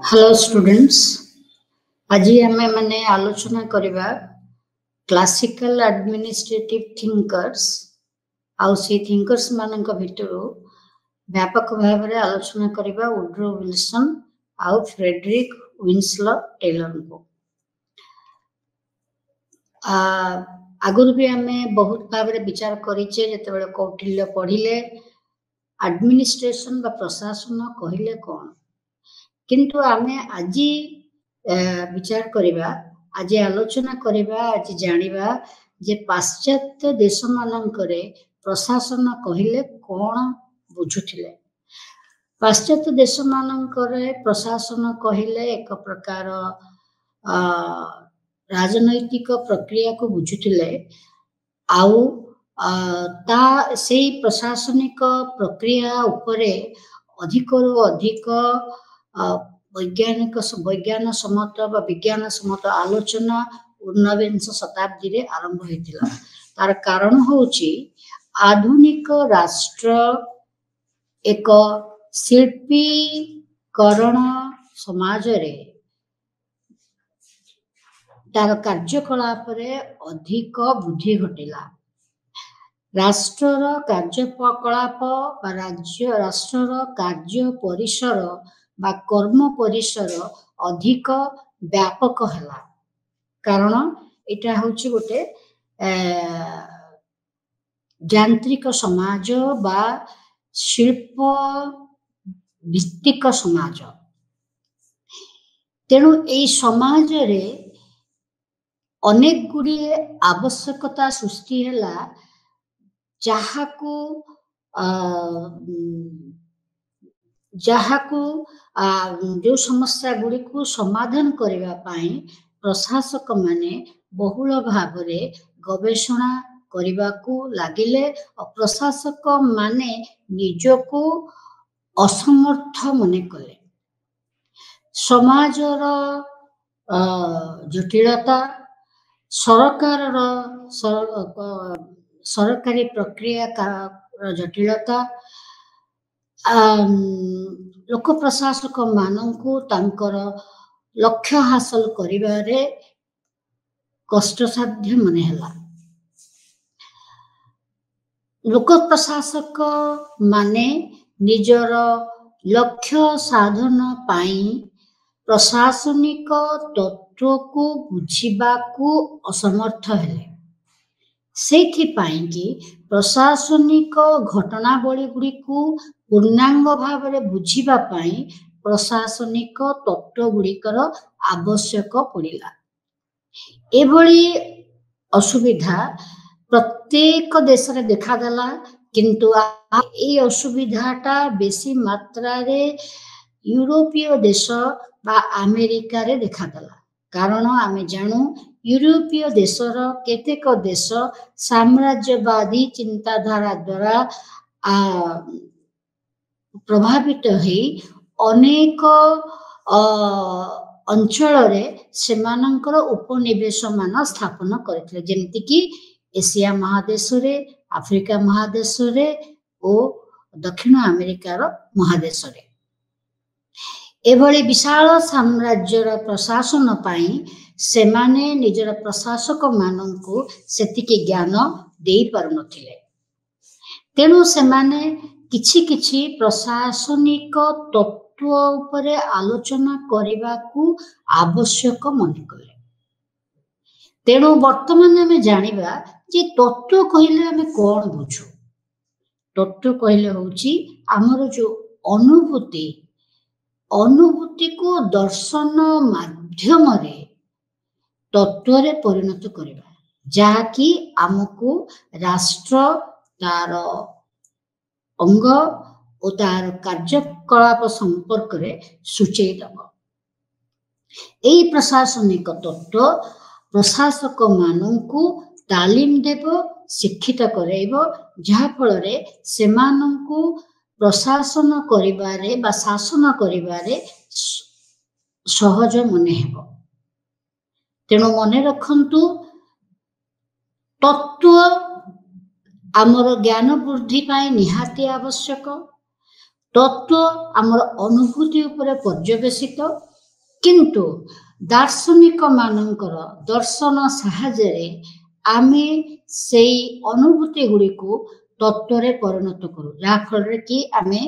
Hello students, आज आम मैंने आलोचना करवा क्लासिकल एडमिनिस्ट्रेटिव थिंकर्स आउ से थिंकर्स मान भितर व्यापक भाव में आलोचना करवा वुड्रो विल्सन आउ फ्रेडरिक विंसलो टेलर को। आगुरी भी आम बहुत भाव में विचार करें जो कौटिल्य पढ़िले एडमिनिस्ट्रेशन बा प्रशासन कहले कौन, किंतु आमे आज विचार करवा, आज आलोचना करवा, आज जानिबा जे पाश्चात्य देश मानकरे प्रशासन कहले कौन बुझुथिले। पाश्चात्य देश मानकरे प्रशासन कहले एक प्रकार राजनैतिक प्रक्रिया को बुझुथिले आउ से प्रशासनिक प्रक्रिया उपरे अधिक अधिक विज्ञान सम्मत विज्ञान सम्मत आलोचना 19 शताब्दी रे आरंभ होइतिला। तार कारण होउची आधुनिक राष्ट्र एक शिल्पीकरण समाज रे तार कार्यकलाप रे अधिक वृद्धि घटिला। राष्ट्रर कार्यकलाप राष्ट्रर कार्य परिसर बा कर्म परिसर अधिक व्यापक हला, कारण एटा होची गोटे यांत्रिक समाज बा शिल्प भित्तिक समाज। तेणु ए समाज रे अनेक गुड़िए आवश्यकता सृष्टि हला, जहाकू जो समस्या गुड़ी को समाधान करने पाई प्रशासक माने बहुल भाव में गवेषणा करने को लगिले और प्रशासक माने निजको असमर्थ मने कले। समाजर जटिलता, सरकारी प्रक्रिया जटिलता, लोक प्रशासक मानकु तांकर लक्ष्य हासिल करिबारे कष्टसाध्य मने हला। लोक प्रशासक माने निजर लक्ष्य साधन पाई प्रशासनिक तत्व को बुझिबा को असमर्थ हेले। सेथि पाई कि प्रशासनिक घटनावली गुड़ी को पूर्णांग भाव में बुझिबा पाई प्रशासनिक तत्व गुड़िकर आवश्यक पड़िला। एभली असुविधा प्रत्येक देश रे देखा देला, किंतु ए असुविधाटा बेसी मात्रा रे यूरोपीय देश बा अमेरिका रे देखा देला। कारण आमे जानू यूरोपीय देशर केतेक देश साम्राज्यवादी चिंताधारा द्वारा प्रभावित होई अनेक अंचल रे सेमानंकर उपनिवेश मान स्थापन करथिले, जेमति कि एशिया महादेश रे, अफ्रीका महादेश रे ओ दक्षिण अमेरिकार महादेश रे। एभली विशाल साम्राज्यर प्रशासन पाई सेमाने निजर प्रशासक मानंकु सेतिके ज्ञान देई पारु नथिले। तेणु सेमाने किछि किछि प्रशासनिक तत्व उपरे आलोचना करिबाकू आवश्यक मने कले। तेणु वर्तमान आमे जानिबा जे तत्व कहिले आमे कोन बुझू। तत्व कहिले होउची हमर जो अनुभूति को दर्शन माध्यम रे तत्व रे परिणत करिबा, जाकी हमकु राष्ट्र तार अंग और तार कार्यकलाप संपर्क रे सूचई दब। एई प्रशासनिक तत्व प्रशासक मानंकु तालीम देव, शिक्षित करैबो, जहा फल रे सेमानंकु प्रशासन करिबारे बा शासन करिबारे सहज मने हेबो। तेणु मने रखंतु तत्व आमर ज्ञान वृद्धि पाई निहाती आवश्यक। तत्व आमर अनुभूति उपरे पर्यवेसित, किंतु दार्शनिक मानकर दर्शन साहाय्य आमे से अनुभूति गुड़ी को तत्व रे परिणत करू जहा फल कि आमे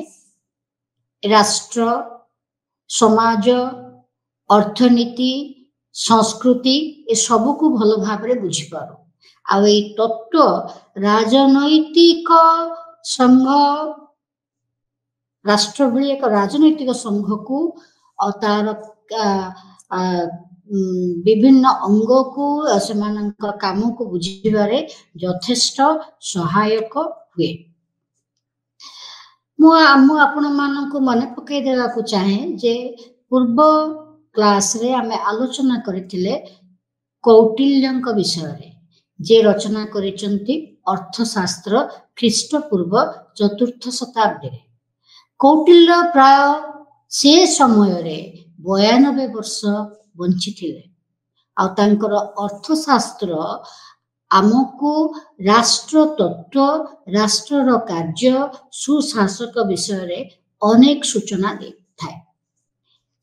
राष्ट्र समाज अर्थनीति संस्कृति ए सब को भल भाव रे बुझी पारू आ ए तत्व राजनैतिक संघ राष्ट्र भली एक राजनैतिक संघ को और तार विभिन्न अंग को से काम को बुझीबारे यथेष्ट सहायक हुए। आपण मानक मन पकई देला को चाहे जे पूर्व क्लास रे आमे आलोचना करथिले कौटिल्यंक विषय रे जे रचना करिसंती अर्थशास्त्र ख्रीष्टपूर्व 4th शताब्दी रे। कौटिल्य प्राय से समय रे 92 वर्ष बंची थिले आ तांकर अर्थशास्त्र आमको राष्ट्र तत्व राष्ट्र कार्य सुशासक विषय रे अनेक सूचना दे थाए।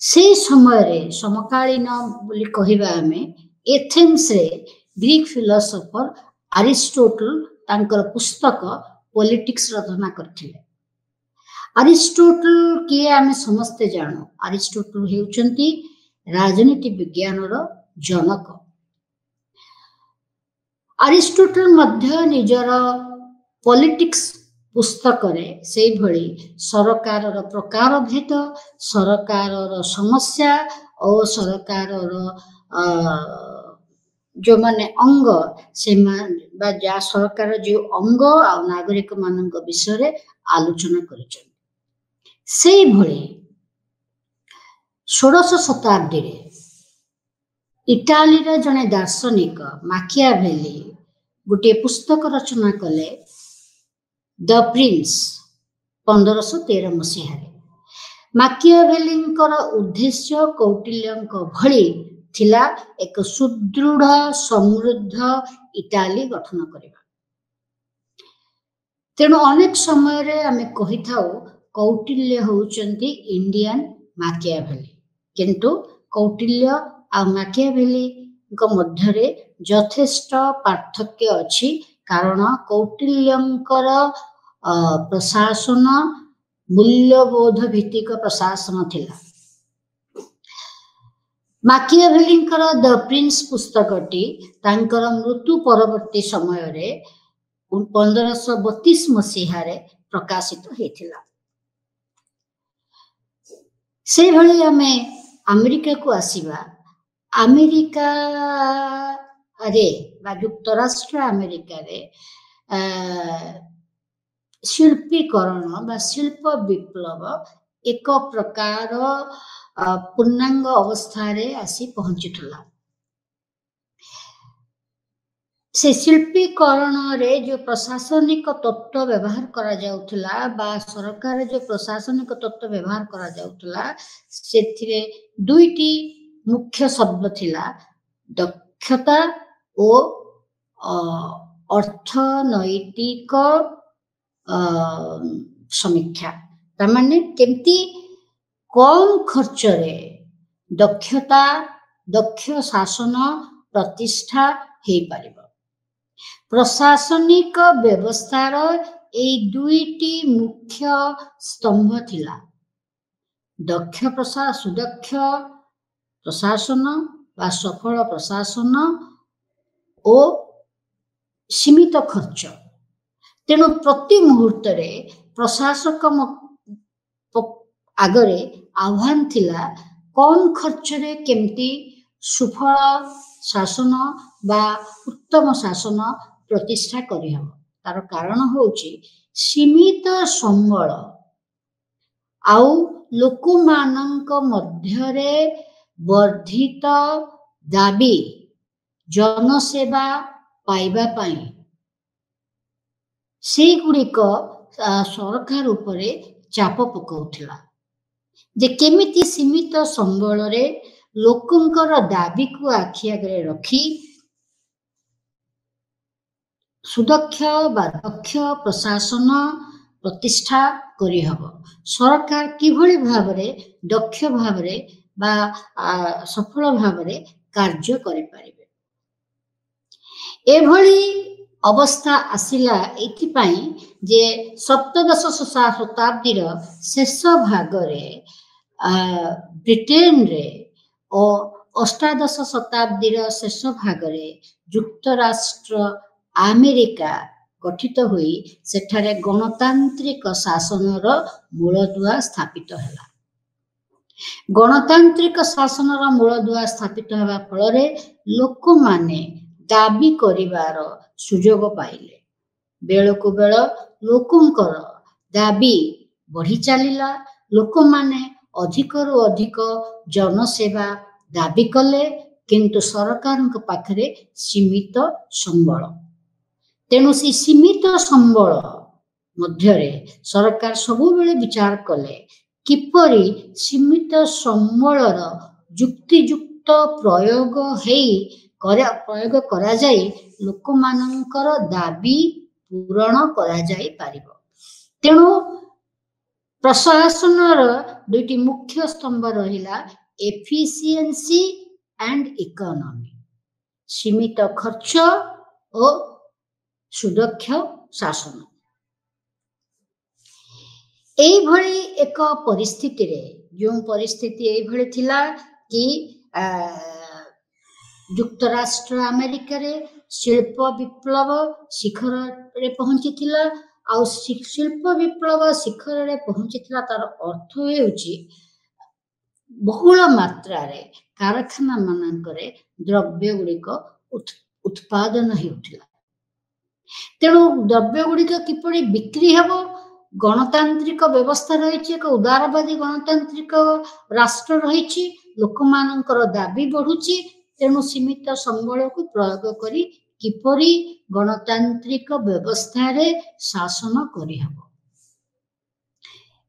से समय रे समकालीन बोली कहिबा आमे एथेंस रे ग्रीक फिलोसोफर अरिस्टोटल तांकर पुस्तक पॉलिटिक्स रचना करथिले। अरिस्टोटल किए आमे समस्ते जानो अरिस्टोटल हेउचंती राजनीति विज्ञान रो जनक। अरिस्टोटल मध्य निजर पॉलिटिक्स पुस्तक रे से भली सरकार रो प्रकार भेद सरकार रो समस्या और सरकार रो जो माने अंग से जा सरकार जो अंग आ नागरिक मानक विषय रे आलोचना करिछन। से भली 16th शताब्दी रे इटाली रे जने दार्शनिक माकियाभेली गोटे पुस्तक रचना कले द प्रिंस 1513 मसीह रे। माकियाभेलींकर उद्देश्य कौटिल्यंक भली थिला एक सुदृढ़ समृद्ध इटाली गठन करिबा। तेणु अनेक समय रे आमे कहि थाउ कौटिल्य होउचंती इंडियन माकियाभेली किंतु कौटिल्य आ माकियाभेली को मध्य रे यथेष्ट पार्थक्य अछि कारण कौटिल्यंकर प्रशासन मूल्यबोध भित्तिक प्रशासन थिला। माकियाभेलींकर द प्रिंस पुस्तकटी तांकर मृत्यु परवर्ती समय रे 1532 मसीहा रे प्रकाशित हेथिला। से भली आमे अमेरिका को आसीबा अमेरिका रे बा युक्तराष्ट्र अमेरिका रे शिल्पीकरण बा शिल्प विप्लव एक प्रकार पूर्णांग अवस्था रे आसी पहुंचीथला। से शिल्पीकरण रे जो प्रशासनिक तत्व व्यवहार करा जाउथला बा सरकार जो प्रशासनिक तत्व व्यवहार करा जाउथला सेथिरे दुईटी मुख्य शब्द थिला दक्षता ओ अर्थनैतिक समीक्षा। तामाने केमती कम खर्च रे दक्षता दक्ष शासन प्रतिष्ठा हे पारिबो। प्रशासनिक व्यवस्थार ए दुईटी मुख्य स्तंभ थिला दक्ष सुदक्ष प्रशासन बा सफल प्रशासन ओ सीमित खर्च। तेणु प्रति मुहूर्त रे प्रशासक आगरे आह्वान थिला कम खर्च रे केमती सुफल शासन बा उत्तम शासन प्रतिष्ठा करि हम। तार कारण होउची सीमित संबल आउ लोक मानक मध्य रे वर्धित दाबी जनसेवा पाइबा पाई से गुड़िक सरकार उपरे चाप पकाउथिला जे केमिति सीमित संबल रे लोकंकर दाबी को आखि आगे रखी सुदक्ष बा दक्ष प्रशासन प्रतिष्ठा करि हबो। सरकार किभଳି भाबरे दक्ष भाबरे बा सफल भाव में कार्य करिपारिबे। एभली अवस्था आसिला एथिपाई जे सप्तदश शताब्दीर शेष भागरे ब्रिटेन रे और अष्टादश शताब्दीर शेष भागरे युक्तराष्ट्र अमेरिका गठित हुई सेठारे गणतांत्रिक शासनर मूलदुआ स्थापित हैला। गणतांत्रिक शासनर मूलदुआ स्थापित हेबा फलरे लोक माने दाबी करिवार सुजोग पाइले। बेलकु बेल लोकंकर दाबी बढ़ी चलिला। लोक माने अधिकरु अधिक जनसेवा दाबी कले किंतु सरकार पाखरे सीमित संबल। तेणु से सीमित संबल मध्यरे सरकार सबु बेले विचार कले किपरि सीमित संबलर युक्तियुक्त प्रयोग करा जाय लोक मानकर दाबी पूरण करा जाय पारिबो। तेणु प्रशासनर दुईटी मुख्य स्तंभ रहिला एफिशिएंसी एंड इकोनॉमी। सीमित खर्च और सुदक्ष शासन। एई भली एक परिस्थिति रे जो परिस्थिति एई भली थिला कि युक्तराष्ट्र अमेरिका रे शिल्प विप्लव शिखर रे पहुंची थिला। आ शिल्प विप्लव शिखर रे पहुंची थिला तार अर्थ हेउची बहुल मात्रा रे कारखाना मानकरे द्रव्य गुड़िक उत्पादन हेउथिला। तेणु द्रव्य गुड़िक किपरि बिक्री हेबो गणतांत्रिक व्यवस्था रही एक उदारवादी गणतांत्रिक राष्ट्र रही लोक मानकर दाबी बढ़ुची। तेणु सीमित संबल को प्रयोग करी किपरि गणतांत्रिक व्यवस्था रे शासन करी हेबो।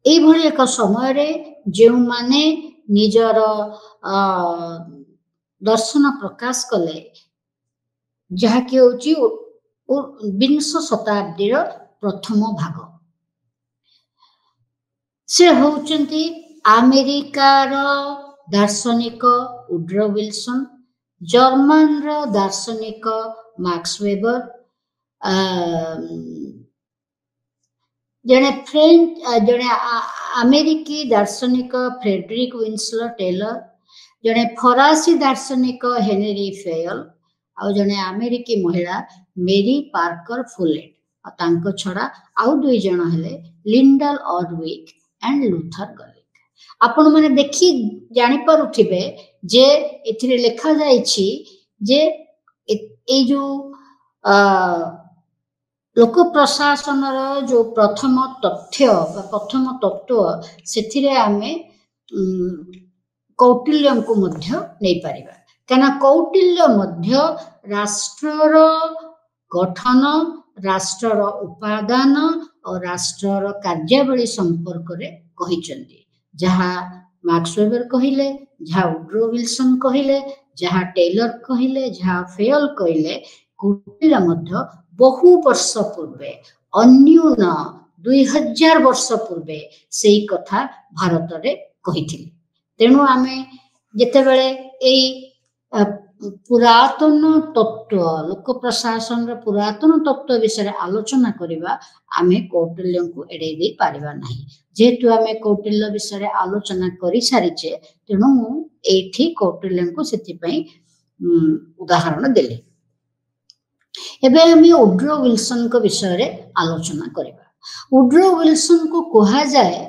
एई भली एक समय रे जेउ माने निजर दर्शन प्रकाश कले जहा कि होची 20 शताब्दीर प्रथम भाग। से होचंती अमेरिकार दार्शनिक वुड्रो विल्सन, जर्मन रो दार्शनिक मार्क्स वेबर, जने अमेरिकी दार्शनिक फ्रेडरिक विंसलर टेलर, जने फरासी दार्शनिक हेनरी फेयल और जने अमेरिकी महिला मेरी पार्कर फुलेट और तांको छड़ा आउ दुई जण हेले लिंडल ऑर्डविक एंड लूथर गलिक। आपण माने देखि जानि पारुथिबे जे एथिरे लेखा जायछि जे ए जो लोक प्रशासनर जो प्रथम तथ्य बा प्रथम तत्व सेथिरे आमे कौटिल्य को मध्य नै परिबा। काना कौटिल्य मध्य राष्ट्रर गठन, राष्ट्रर उपादान और राष्ट्रर कार्यावली संपर्क रे कहिचंती। जहा मार्क्स वेबर कहिले, जहा वुड्रो विल्सन कहिले, जहा टेलर कहिले, जहा फेयल कहिले कौटिल्य मध्य बहु वर्ष पूर्वे अन्यून 2000 वर्ष पूर्वे सेई कथा भारत रे कहिथिले। तेणु आमे जेते बेले एई पुरातन तत्व लोक प्रशासन पुरातन तत्व विषय आलोचना करिबा आमे कौटिल्य को एड़े दे पारिबा नाही। जेहेतु आमे कौटिल्य विषय आलोचना करि सारिचे तेणु एठी कौटिल्य को सेति पई उदाहरण देले। एबे आमे वुड्रो विल्सन को विषय आलोचना करिबा। वुड्रो विल्सन को कहा जाए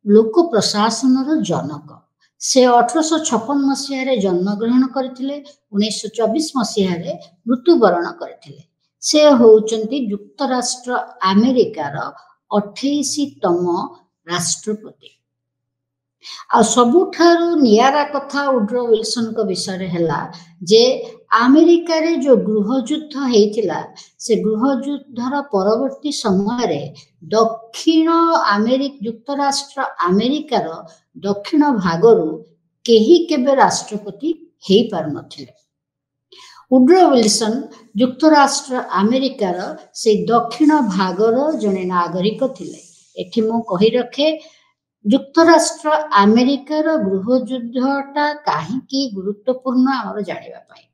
लोक प्रशासनर जनक। से 1856 मसीह जन्म ग्रहण करथिले, 1924 मसीह मृत्युवरण करथिले। से होउचंती युक्तराष्ट्र अमेरिकार 28तम राष्ट्रपति। आ सबुठारु नियारा कथा वुड्रो विल्सन को विषय हैला जे अमेरिका रे जो गृह युद्ध हेतिला से गृह युद्धर परवर्ती समय रे दक्षिण युक्तराष्ट्र अमेरिकार दक्षिण भागरु केही केबे राष्ट्रपति हेई पार नथिले। वुड्रो विल्सन युक्तराष्ट्र अमेरिकार से दक्षिण भागर जने नागरिक थिले। एठी मो कहि रखे ଯୁକ୍ତରାଷ୍ଟ୍ର ଆମେରିକାର ଗୃହ ଯୁଦ୍ଧଟା କାହିଁକି ଗୁରୁତ୍ୱପୂର୍ଣ୍ଣ ଆମର ଜାଣିବା ପାଇଁ।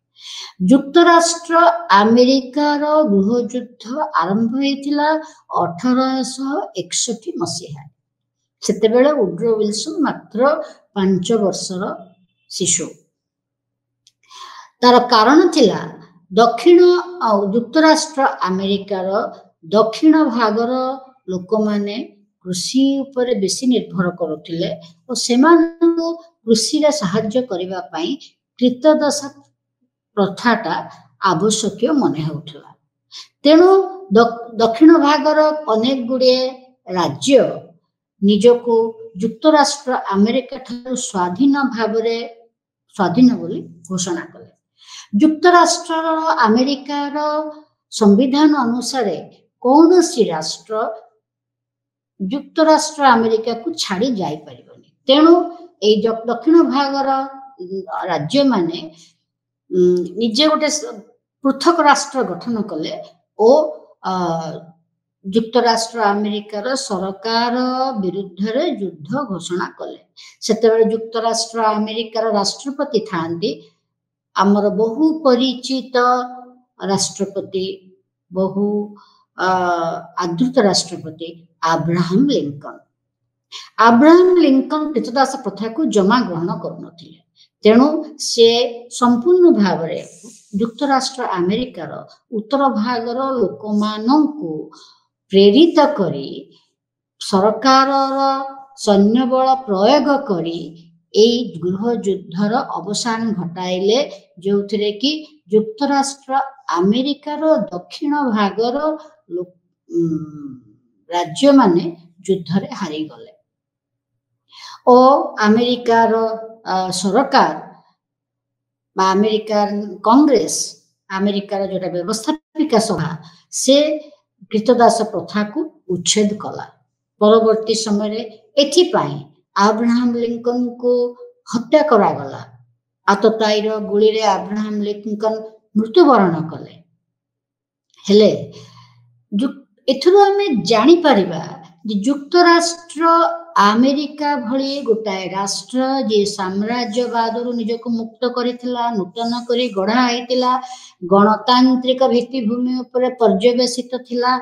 ଯୁକ୍ତରାଷ୍ଟ୍ର ଆମେରିକାର ଗୃହ ଯୁଦ୍ଧ ଆରମ୍ଭ ହୋଇଥିଲା 1861 ମସିହା। ସେତେବେଳେ ଉଡ୍ରୋ ୱିଲସନ୍ ମାତ୍ର 5 ବର୍ଷର ଶିଶୁ। ତାର କାରଣ ଥିଲା ଯୁକ୍ତରାଷ୍ଟ୍ର ଆମେରିକାର ଦକ୍ଷିଣ ଭାଗର ଲୋକମାନେ କୃଷି ଉପରେ ବେଶୀ ନିର୍ଭର କରୁଥିଲେ ଓ ସେମାନଙ୍କୁ କୃଷିରେ ସାହାଯ୍ୟ କରିବା ପାଇଁ କ୍ରୀତଦାସ ପ୍ରଥାଟା ଆବଶ୍ୟକୀୟ ମନେ ହେଉଥିଲା। ତେଣୁ ଦକ୍ଷିଣ ଭାଗର ଅନେକ ଗୁଡ଼ିଏ ରାଜ୍ୟ ନିଜକୁ ଯୁକ୍ତରାଷ୍ଟ୍ର ଆମେରିକା ଠାରୁ ସ୍ୱାଧୀନ ବୋଲି ଘୋଷଣା କଲେ। ଯୁକ୍ତରାଷ୍ଟ୍ର ଆମେରିକାର ସମ୍ବିଧାନ ଅନୁସାରେ କୌଣସି ରାଷ୍ଟ୍ର ଯୁକ୍ତରାଷ୍ଟ୍ର ଆମେରିକାକୁ ଛାଡ଼ି ଯାଇପାରିବନି। ତେଣୁ ଏଇ ଦକ୍ଷିଣ ଭାଗର ରାଜ୍ୟମାନେ ନିଜେ ଗୋଟେ ପୃଥକ ରାଷ୍ଟ୍ର ଗଠନ କଲେ ଓ ଯୁକ୍ତରାଷ୍ଟ୍ର ଆମେରିକାର ସରକାର ବିରୁଦ୍ଧରେ ଯୁଦ୍ଧ ଘୋଷଣା କଲେ। ସେତେବେଳେ ଯୁକ୍ତରାଷ୍ଟ୍ର ଆମେରିକାର ରାଷ୍ଟ୍ରପତି ଥାଆନ୍ତି ଆମର ବହୁ ପରିଚିତ ରାଷ୍ଟ୍ରପତି, ବହୁ ଆଦୃତ ରାଷ୍ଟ୍ରପତି ଆବ୍ରାହମ ଲିଙ୍କନ। ଆବ୍ରାହମ ଲିଙ୍କନ କ୍ରୀତଦାସ ପ୍ରଥାକୁ ଜମା ଗ୍ରହଣ କରୁନଥିଲେ। ତେଣୁ ସେ ସମ୍ପୂର୍ଣ୍ଣ ଭାବରେ ଯୁକ୍ତରାଷ୍ଟ୍ର ଆମେରିକାର ଉତ୍ତର ଭାଗର ଲୋକମାନଙ୍କୁ ପ୍ରେରିତ କରି ସରକାରର ସୈନ୍ୟବଳ ପ୍ରୟୋଗ କରି ଏଇ ଗୃହ ଯୁଦ୍ଧର ଅବସାନ ଘଟାଇଲେ, ଯେଉଁଥିରେ କି ଯୁକ୍ତରାଷ୍ଟ୍ର ଆମେରିକାର ଦକ୍ଷିଣ ଭାଗର ରାଜ୍ୟମାନେ ଯୁଦ୍ଧରେ ହାରିଗଲେ ଓ ଆମେରିକାର ସରକାର ବା ଆମେରିକାର କଂଗ୍ରେସ, ଆମେରିକାର ଯୋଉଟା ବ୍ୟବସ୍ଥାପିକା ସଭା, ସେ କ୍ରୀତଦାସ ପ୍ରଥାକୁ ଉଚ୍ଛେଦ କଲା। ପରବର୍ତ୍ତୀ ସମୟରେ ଏଥିପାଇଁ ଆବ୍ରାହମ ଲିଙ୍କନଙ୍କୁ ହତ୍ୟା କରାଗଲା। ଆତତାୟୀର ଗୁଳିରେ ଆବ୍ରାହମ ଲିଙ୍କନ ମୃତ୍ୟୁବରଣ କଲେ। ହେଲେ ଏଥିରୁ ଆମେ ଜାଣିପାରିବା ଯେ ଯୁକ୍ତରାଷ୍ଟ୍ର ଆମେରିକା ଭଳି ଗୋଟାଏ ରାଷ୍ଟ୍ର ଯିଏ ସାମ୍ରାଜ୍ୟବାଦରୁ ନିଜକୁ ମୁକ୍ତ କରିଥିଲା, ନୂତନ କରି ଗଢ଼ା ହେଇଥିଲା, ଗଣତାନ୍ତ୍ରିକ ଭିତ୍ତିଭୂମି ଉପରେ ପର୍ଯ୍ୟବେସିତ ଥିଲା,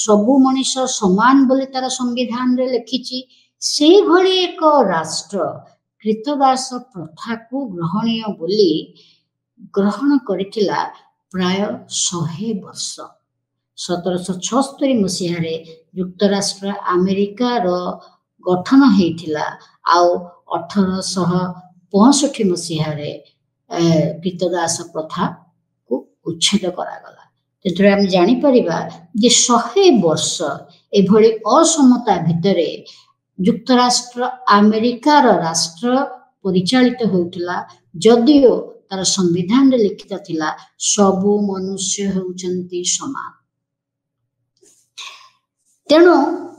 ସବୁ ମଣିଷ ସମାନ ବୋଲି ତାର ସମ୍ବିଧାନରେ ଲେଖିଛି, ସେଇଭଳି ଏକ ରାଷ୍ଟ୍ର କ୍ରୀତଦାସ ପ୍ରଥାକୁ ଗ୍ରହଣୀୟ ବୋଲି ଗ୍ରହଣ କରିଥିଲା ପ୍ରାୟ 100 ବର୍ଷ। 1776 ମସିହାରେ ଯୁକ୍ତରାଷ୍ଟ୍ର ଆମେରିକାର ଗଠନ ହେଇଥିଲା ଆଉ 1865 ମସିହାରେ କ୍ରୀତଦାସ ପ୍ରଥାକୁ ଉଚ୍ଛେଦ କରାଗଲା। ସେଥିରେ ଆମେ ଜାଣିପାରିବା ଯେ 100 ବର୍ଷ ଏଭଳି ଅସମତା ଭିତରେ ଯୁକ୍ତରାଷ୍ଟ୍ର ଆମେରିକାର ରାଷ୍ଟ୍ର ପରିଚାଳିତ ହେଉଥିଲା, ଯଦିଓ ତାର ସମ୍ବିଧାନରେ ଲିଖିତ ଥିଲା ସବୁ ମନୁଷ୍ୟ ହେଉଛନ୍ତି ସମାନ। ତେଣୁ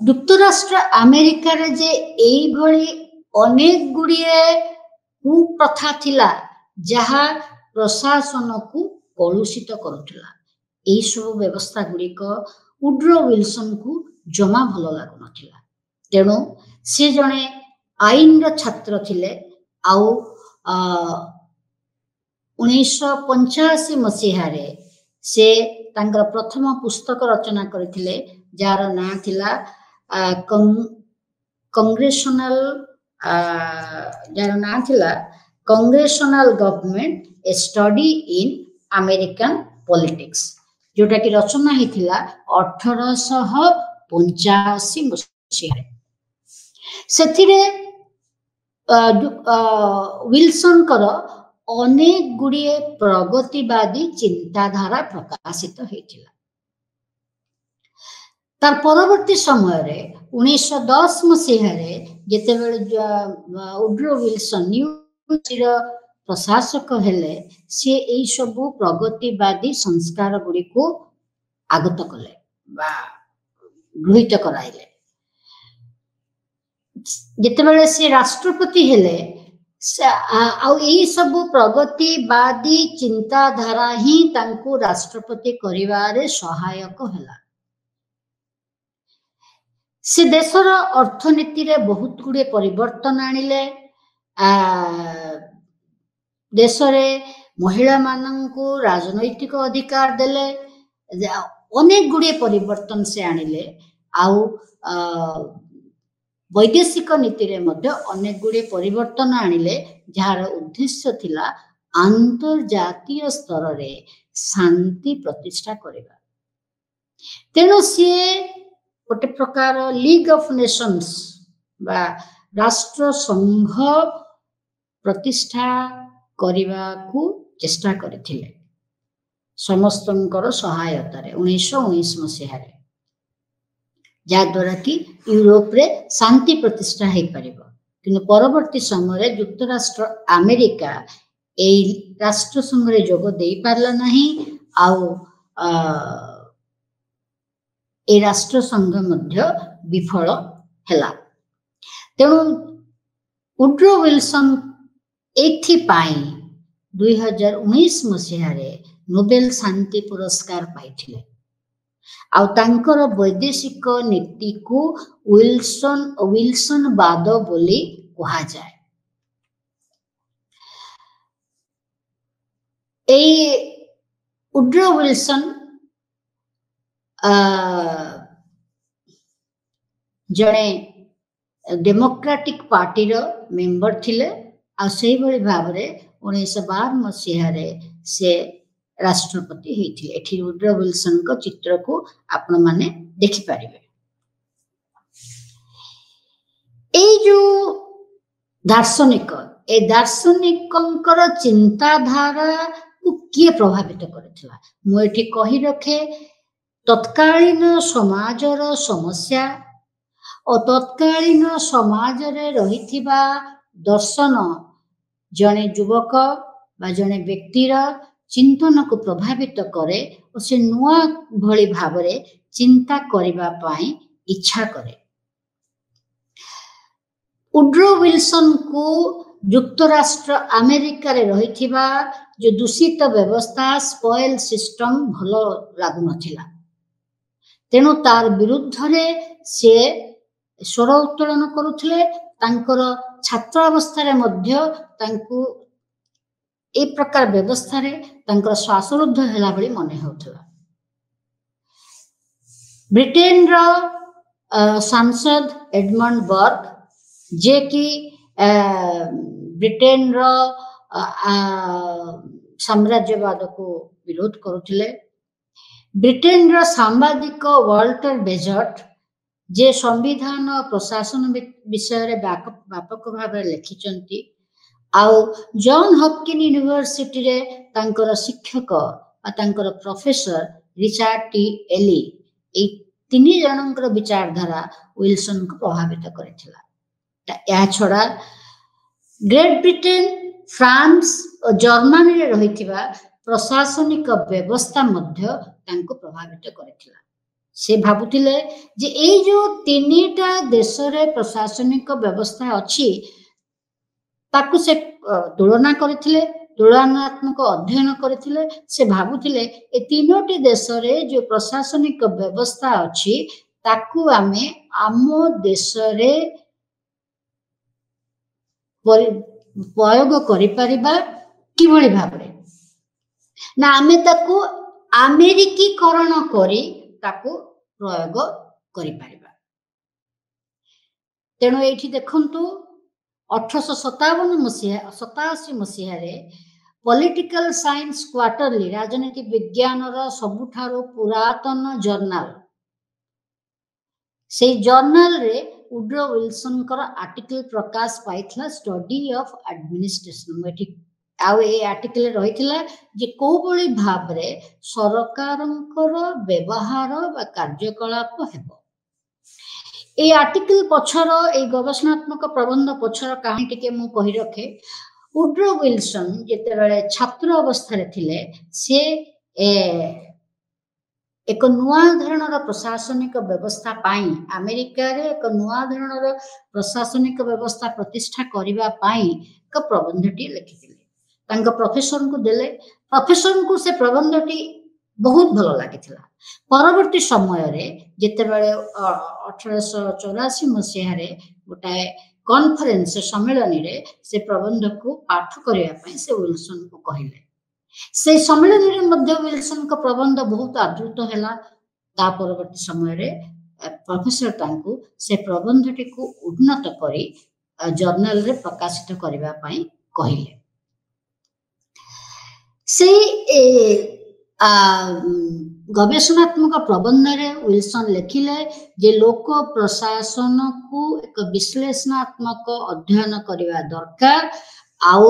ଯୁକ୍ତରାଷ୍ଟ୍ର ଆମେରିକାରେ ଯେ ଏଇଭଳି ଅନେକ ଗୁଡ଼ିଏ କୁପ୍ରଥା ଥିଲା ଯାହା ପ୍ରଶାସନକୁ କଳୁଷିତ କରୁଥିଲା, ଏଇସବୁ ବ୍ୟବସ୍ଥା ଗୁଡ଼ିକ ଉଡ୍ରୋ ୱିଲସନକୁ ଜମା ଭଲ ଲାଗୁନଥିଲା। ତେଣୁ ସେ ଜଣେ ଆଇନର ଛାତ୍ର ଥିଲେ ଆଉ 1985 ମସିହାରେ ସେ ତାଙ୍କର ପ୍ରଥମ ପୁସ୍ତକ ରଚନା କରିଥିଲେ, ଯାହାର ନାଁ ଥିଲା Congressional government A study in American politics, ଯୋଉଟା କି ରଚନା ହେଇଥିଲା 1885 ମସିହାରେ। ସେଥିରେ ୱିଲସନଙ୍କର ଅନେକ ଗୁଡ଼ିଏ ପ୍ରଗତିବାଦୀ ଚିନ୍ତାଧାରା ପ୍ରକାଶିତ ହେଇଥିଲା। ତାର ପରବର୍ତ୍ତୀ ସମୟରେ 1910 ମସିହାରେ ଯେତେବେଳେ ଉଡ୍ରୋ ୱିଲସନ ନ୍ୟୁୟର୍କର ପ୍ରଶାସକ ହେଲେ, ସେ ଏଇ ସବୁ ପ୍ରଗତିବାଦୀ ସଂସ୍କାର ଗୁଡ଼ିକୁ ଆଗତ କଲେ ବା ଗୃହୀତ କରାଇଲେ। ଯେତେବେଳେ ସେ ରାଷ୍ଟ୍ରପତି ହେଲେ, ଆଉ ଏଇ ସବୁ ପ୍ରଗତିବାଦୀ ଚିନ୍ତାଧାରା ହିଁ ତାଙ୍କୁ ରାଷ୍ଟ୍ରପତି କରିବାରେ ସହାୟକ ହେଲା। से देशर अर्थनीति रे बहुत गुड़े परिवर्तन आनिले देश रे महिला माननकु राजनैतिक अधिकार देले अनेक गुड़े परिवर्तन से आनिले आउ वैदेशिक नीति रे मध्य अनेक गुड़े परिवर्तन आनिले जार उद्देश्य थिला अंतर्जातीय स्तर रे शांति प्रतिष्ठा करिबा तेणु सी गोटे प्रकार लीग ऑफ नेशंस बा राष्ट्र संघ प्रतिष्ठा करने को चेष्टा करथिले समस्तंकर सहायता रे 1919 मसीहा रे जद्वारा कि यूरोप रे शांति प्रतिष्ठा हो पारिबो किंतु परवर्ती समय युक्तराष्ट्र अमेरिका ए राष्ट्र संघ रे जोग दे पारला नहीं आउ ए राष्ट्र संघ मध्य विफल हैला तेणु वुड्रो विल्सन एथि पाई 2019 मसीहा रे नोबेल शांति पुरस्कार पाइथिले आउ तांकर वैदेशिक नीति को विल्सन वाद बोली कहा जाए ए वुड्रो विल्सन जड़े डेमोक्रेटिक पार्टी रो मेंबर थिले आ सही भली भाव रे 1912 मसीहा रे से राष्ट्रपति होइथिले एठी वुड्रो विल्सन को चित्र को आपण माने देखि पारिबे ए जो दार्शनिकंकर चिंताधारा को किए प्रभावित करथिला मु एठी कहि रखे तत्कालीन समाजर समस्या और तत्कालीन समाज रे रहिथिबा दर्शन जने युवक बा जने व्यक्तिर चिंतन को प्रभावित करे और से नुआ भली भावरे चिंता करिबा पाई इच्छा करे वुड्रो विल्सन को युक्तराष्ट्र अमेरिका रे रहिथिबा जो दूषित व्यवस्था स्पॉइल सिस्टम भलो लागु नथिला तेणु तार विरुद्ध रे से स्वर उत्तोलन करुथिले तांकर छात्र अवस्था रे मध्य तांकु ए प्रकार व्यवस्था रे तांकर श्वासरुद्ध हैला बळी मने होथला ब्रिटेन रो सांसद एडमंड बर्ग जे कि ब्रिटेन रो साम्राज्यवाद को विरोध करुथिले ब्रिटेन रो सांबादिक वाल्टर बेजट जे संविधान प्रशासन विषय रे व्यापक भाव लिखिचंती आउ जॉन हॉपकिन यूनिवर्सिटी रे तांकर शिक्षक आ तांकर प्रोफेसर रिचर्ड टी एली ए तीन जनकर विचारधारा विल्सन को प्रभावित करथिला या छडा ग्रेट ब्रिटेन फ्रांस और जर्मनी रे रहिथिबा प्रशासनिक व्यवस्था मध्य तांको प्रभावित करथिला से भाबुथिले जे ए जो तीनटा देश रे प्रशासनिक व्यवस्था अछि ताकु से तुलना करथिले तुलनात्मक अध्ययन करथिले से भाबुथिले ए तीनोटी देश रे जो प्रशासनिक व्यवस्था अछि ताकु आमे आमो देश रे प्रयोग करि परिबा कि भली भाबरे ना आमे ताकु अमेरिकीकरण करी ताकु प्रयोग करि परिबा तेणु एठी देखंतु 1887 मसीहा रे पॉलिटिकल साइंस क्वार्टरली राजनीति विज्ञान रो सबुठारो पुरातन जर्नल से जर्नल रे वुड्रो विल्सन कर आर्टिकल प्रकाश पाइथला स्टडी ऑफ एडमिनिस्ट्रेशन मेठी आउ ए आर्टिकल रहिथिला जे को बळी भाव रे सरकारंकर व्यवहार बा कार्यकलाप हेबो ए आर्टिकल पछर ए गवेषणात्मक प्रबंध पछर कहानी टिके मु कहि रखे वुड्रो विल्सन जेते बेले छात्र अवस्था रे थिले से एक नुआ धरणर प्रशासनिक व्यवस्था पाई अमेरिका रे एक नुआ धरणर प्रशासनिक व्यवस्था प्रतिष्ठा करिबा पाई एक प्रबंधटी लिखिथिले तांका प्रोफेसर को देले प्रोफेसर को से प्रबंधटी बहुत भल लगी परवर्ती समय जितेबाला 1884 मसीह गोटाए कॉन्फ्रेंस सम्मेलन से प्रबंध को पाठ करने से विल्सन को कहले से सम्मेलन में विल्सन का प्रबंध बहुत आदृत है परवर्ती समय प्रोफेसर तांको से प्रबंधटी को उन्नत करी जर्नल रे प्रकाशित करबा पई कहिले से गवेषणात्मक प्रबंध रे विल्सन लिखिले जे लोक प्रशासन को एक विश्लेषणात्मक अध्ययन करबा दरकार आउ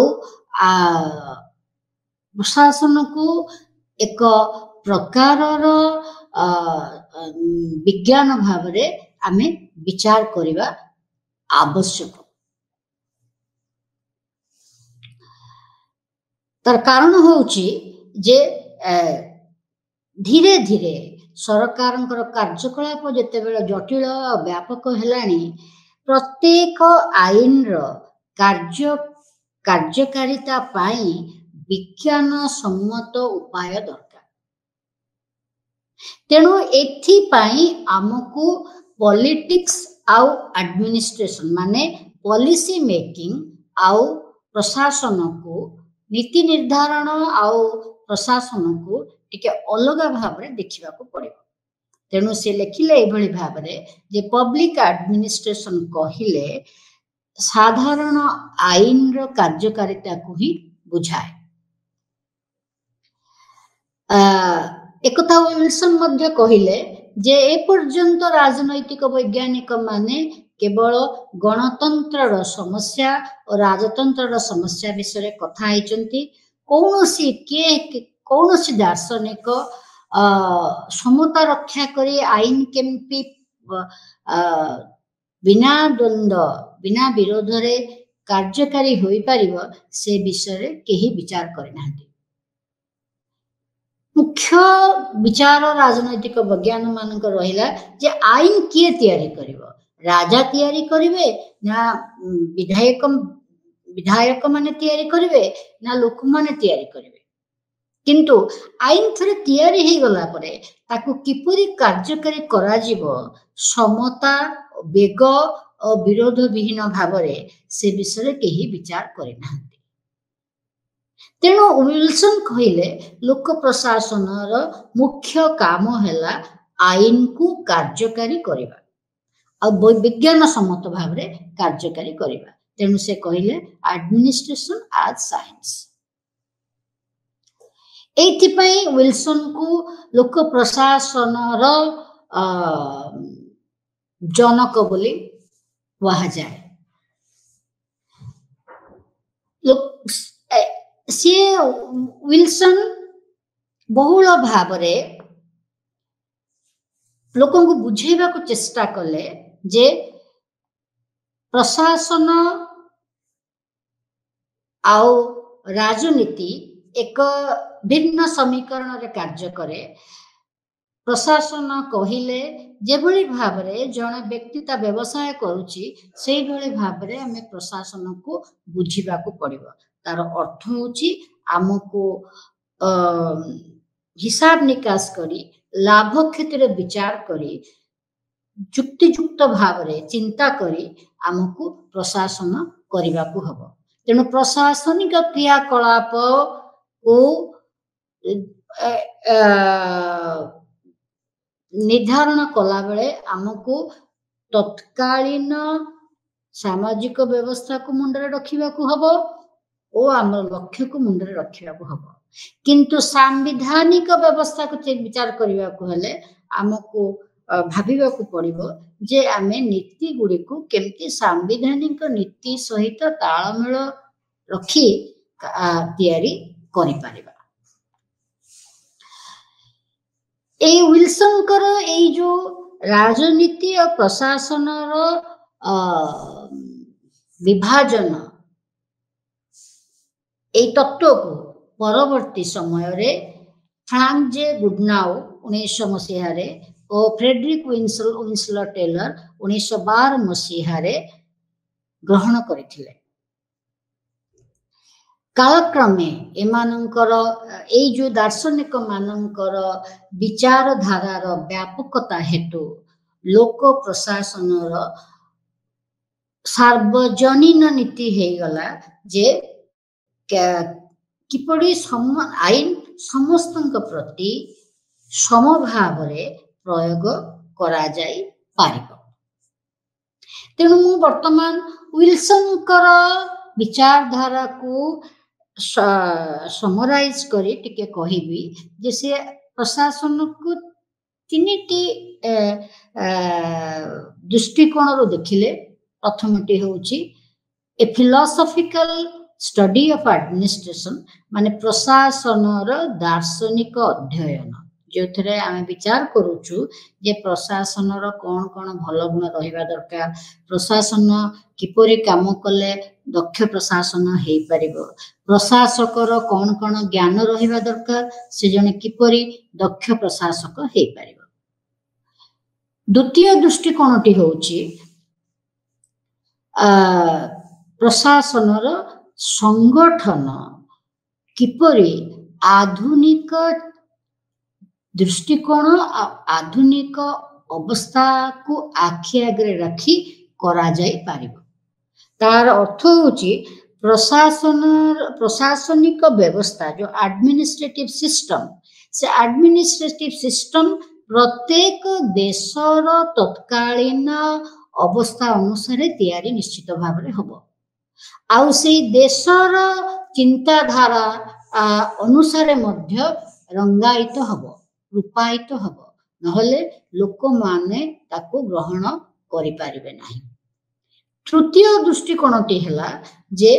प्रशासन को एक प्रकारर विज्ञान भाव रे आमे विचार करबा आवश्यक तार कारण होउची जे धीरे धीरे सरकार कार्यकलाप जिते बेले जटिल व्यापक हेलानी प्रत्येक आईन रो कार्यकारिता पाई विज्ञान सम्मत उपाय दरकार तेणु एथि पाई आमको पॉलिटिक्स आउ एडमिनिस्ट्रेशन माने पॉलिसी मेकिंग आउ प्रशासन को नीति निर्धारण आउ प्रशासन को टिके अलग भाव में देखा पड़े तेणु से लिखिले एभली भाव जे पब्लिक एडमिनिस्ट्रेशन कहिले साधारण आईन रो कार्यकारिता को ही बुझाए एकथा विल्सन मध्य कहिले जे ए पर्यंत राजनैतिक वैज्ञानिक माने केवल गणतंत्र समस्या और राजतंत्र समस्या विषय कथा होती कौनसी दार्शनिक समता रक्षा करी आईन केमपि बिना द्वंद्व बिना विरोध रे कार्यकारी होई परिबो से विषय केही विचार करना मुख्य विचार राजनैतिक विज्ञान मानक रहिला जे आईन किए तैयारी करिवो राजा तैयारी करिवे ना विधायक माने तैयारी करिवे ना लोक माने तैयारी करिवे किंतु आईन थरे तैयारी हे गला परे ताकू किपरि कार्यकारी करा जीवो समता वेग और विरोध विहीन भाव से विषय केही विचार करिना तेणु विल्सन कहले लोक प्रशासन मुख्य काम है आईन को कार्यकारी करवा और विज्ञान सम्मत भाव में कार्यकारी करवा तेणु से कहले एडमिनिस्ट्रेशन एज साइंस एथिपाई विल्सन को लोक प्रशासन जनक बोली कहा जाए सी विल्सन बहुल भाव लोकों को बुझेबा को चेष्टा कले जे प्रशासन आउ राजनीति एक भिन्न समीकरण रे कार्य करे प्रशासन कहिले जेभली भाव रे जने व्यक्ति ता व्यवसाय करूची सेही भली भाव रे हमें प्रशासन को बुझिबा को पड़िबो तार अर्थ होची आमको हिसाब निकास करी लाभ क्षेत्र विचार करी युक्तियुक्त भाव रे चिंता करी आमको प्रशासन करबा को हबो तेणु प्रशासनिक क्रियाकलाप को निर्धारण कला बेले आमको तत्कालीन सामाजिक व्यवस्था को मुंडरे रखिबा को हबो ओ आम लक्ष्य को मुंडरे रखिबा को हबो किंतु सांविधानिक व्यवस्था को विचार करबा को हेले आमको भाबिबा को पड़िबो जे आमे नीति गुडी को केमती सांविधानिक नीति सहित तालमेल रखी तैयारी करि परिबा ए विल्सन कर ए जो राजनीति और प्रशासन विभाजन ए तत्व को परवर्ती समय रे फ्रांक जे गुडनाउ 1900 मसीहा रे और फ्रेडरिक विंसलर टेलर 1912 मसीहा रे ग्रहण करथिले कालक्रमे एमानंकर एई जो दार्शनिक मानंकर विचारधारार व्यापकता हेतु लोक प्रशासनर सार्वजनीन नीति हेगला जे किपरि आईन समस्तଙ୍କ प्रति समभावरे प्रयोग करा जाई पारिबो। तेणु मु वर्तमान विल्सनकर विचारधारा को समराइज करी टिके कहिबी जे से प्रशासन को तीनिटी दृष्टिकोण रो देखिले। प्रथमटी होउची ए फिलोसॉफिकल स्टडी ऑफ एडमिनिस्ट्रेशन माने प्रशासनर दार्शनिक अध्ययन जो थरे आमे विचार करूछु जे प्रशासनर कोन कोन भलो गुण रहिबा दरकार, प्रशासन किपरि काम कले दक्ष प्रशासन हेई परिबो, प्रशासकर कोन कोन ज्ञान रहिबा दरकार, से जने किपरि दक्ष प्रशासक हेई परिबो। द्वितीय दृष्टिकोणटी होउची प्रशासनर संगठन किपरि आधुनिक दृष्टिकोण आधुनिक अवस्था को आखि आगे रखी करा जाई पारिबो। तार अर्थ होची प्रशासनिक व्यवस्था जो एडमिनिस्ट्रेटिव सिस्टम से एडमिनिस्ट्रेटिव सिस्टम प्रत्येक देशर तत्कालीन अवस्था अनुसार तैयारी निश्चित भाव में हबो। आउ से देशर चिंताधारा अनुसार मध्य रंगायित हबो, रूपायित हबो, नहले लोक माने ताको ग्रहण करि पारिबे नाही। तृतीय दृष्टिकोणटी हला जे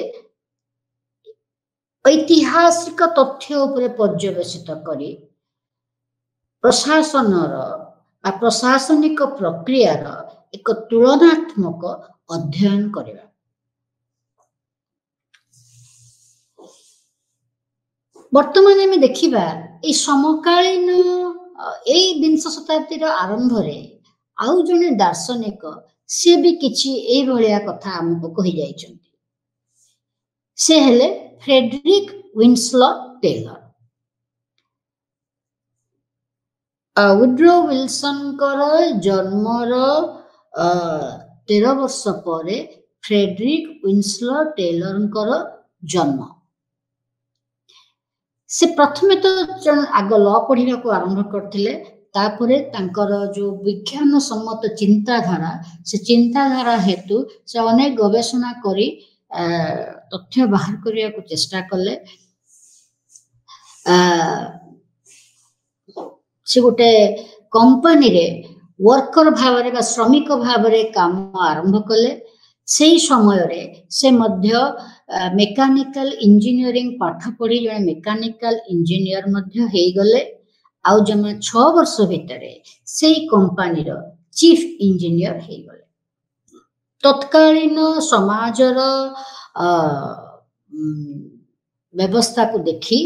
ऐतिहासिक तथ्य उपरे पर्यवेसित करी प्रशासनर प्रशासनिक प्रक्रियार एक तुलनात्मक अध्ययन करिबा। वर्तमान में देखिबा ए समकालीन ए विंश शताब्दीर आरंभ रे आउ जने दार्शनिक से भी किछि ए भलिया कथा हमको कहि जाइछन्ति। से हेले फ्रेडरिक विन्सलो टेलर। वुड्रो विल्सन कर जन्मर 13 वर्ष परे फ्रेडरिक विन्सलो टेलर कर जन्म। से प्रथमे तो आग लॉ पढ़िबा को आरंभ करथिले, तापरे तांकर जो विज्ञान सम्मत चिंताधारा से चिंताधारा हेतु से अनेक गवेषणा करी तथ्य बाहर करिया को चेष्टा कले। से गोटे कंपनी रे वर्कर भावरे बा श्रमिक भावरे काम आरंभ कले। सेही समय रे से मध्य मेकानिकल इंजीनियरिंग पाठ पढ़ी जने मेकानिकल इंजीनियर मध्य हेई गले। आउ जमा 6 वर्ष भितरे सेही कंपनी रो चीफ इंजीनियर हेई गले। तत्कालीन समाजर व्यवस्था को देखी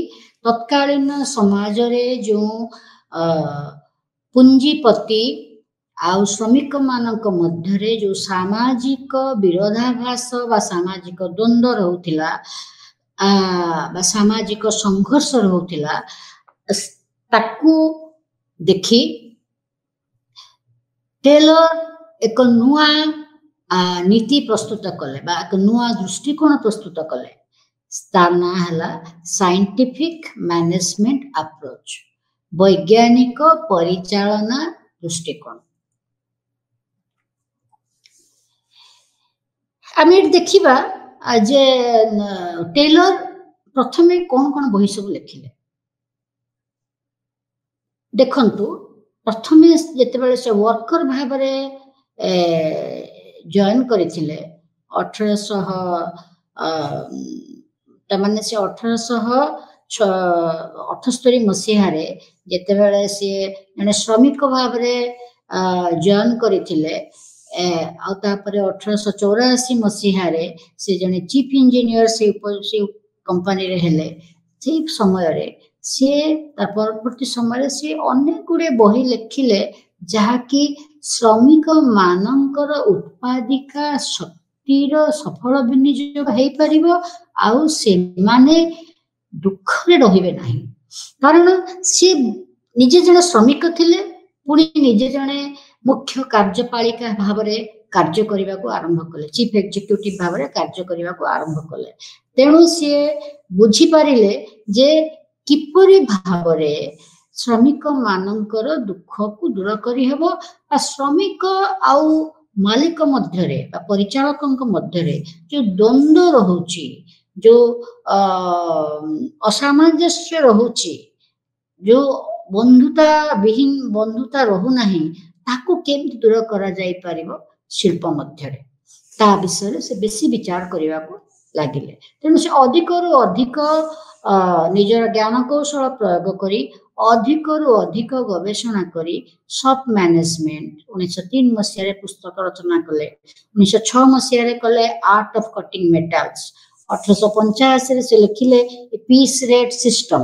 तत्कालीन समाज रे जो पूंजीपति आउ श्रमिक मानक मध्यरे जो सामाजिक विरोधाभास बा सामाजिक द्वंद्व रहउथिला बा सामाजिक संघर्ष रहउथिला ताकू देखी टेलर एक नुआ नीति प्रस्तुत कले बा एक नुआ दृष्टिकोण प्रस्तुत कले। तार ना हला साइंटिफिक मैनेजमेंट अप्रोच, वैज्ञानिक परिचालना दृष्टिकोण। आमे देखिबा जे टेलर प्रथमे कोन कोन बही सब लिखिले देखंतु। प्रथमे जेतेबेले से वर्कर भाबरे जॉइन करिथिले 1800 तमाने से 1878 मसीहा रे जेतेबेले से जने श्रमिक भाबरे जॉइन करिथिले आ तापरे 1884 मसीहा रे से जने चीफ इंजीनियर से कंपनी रे हेले। सेही समय रे से परवर्ती समय से अनेक गुड़े बही लिखिले जहा कि श्रमिक मानकर उत्पादिका शक्ति ଛୁଟିର ସଫଳ ବିନିଯୋଗ ହେଇପାରିବ ଆଉ ସେମାନେ ଦୁଃଖରେ ରହିବେ ନାହିଁ। କାରଣ ସେ ନିଜେ ଜଣେ ଶ୍ରମିକ ଥିଲେ, ପୁଣି ନିଜେ ଜଣେ ମୁଖ୍ୟ କାର୍ଯ୍ୟପାଳିକା ଭାବରେ କାର୍ଯ୍ୟ କରିବାକୁ ଆରମ୍ଭ କଲେ, ଚିଫ ଏକ୍ଜିକ୍ୟୁଟିଭ ଭାବରେ କାର୍ଯ୍ୟ କରିବାକୁ ଆରମ୍ଭ କଲେ। ତେଣୁ ସିଏ ବୁଝିପାରିଲେ ଯେ କିପରି ଭାବରେ ଶ୍ରମିକ ମାନଙ୍କର ଦୁଃଖକୁ ଦୂର କରିହେବ, ବା ଶ୍ରମିକ ଆଉ ମାଲିକ ମଧ୍ୟରେ ବା ପରିଚାଳକଙ୍କ ମଧ୍ୟରେ ଯୋଉ ଦ୍ୱନ୍ଦ୍ୱ ରହୁଛି, ଯୋଉ ଅସାମଞ୍ଜସ୍ୟ ରହୁଛି, ଯୋଉ ବନ୍ଧୁତା ରହୁନାହିଁ, ତାକୁ କେମିତି ଦୂର କରାଯାଇପାରିବ ଶିଳ୍ପ ମଧ୍ୟରେ, ତା ବିଷୟରେ ସେ ବେଶୀ ବିଚାର କରିବାକୁ ଲାଗିଲେ। ତେଣୁ ସେ ଅଧିକରୁ ଅଧିକ ନିଜର ଜ୍ଞାନ କୌଶଳ ପ୍ରୟୋଗ କରି ଅଧିକରୁ ଅଧିକ ଗବେଷଣା କରି ସଫ୍ଟ ମ୍ୟାନେଜମେଣ୍ଟ 1903 ମସିହାରେ ପୁସ୍ତକ ରଚନା କଲେ। 1906 ମସିହାରେ କଲେ ଆର୍ଟ ଅଫ୍ କଟିଂ ମେଟାଲ୍ସ। 1885ରେ ସେ ଲେଖିଲେ ପିସ୍ ରେଟ୍ ସିଷ୍ଟମ।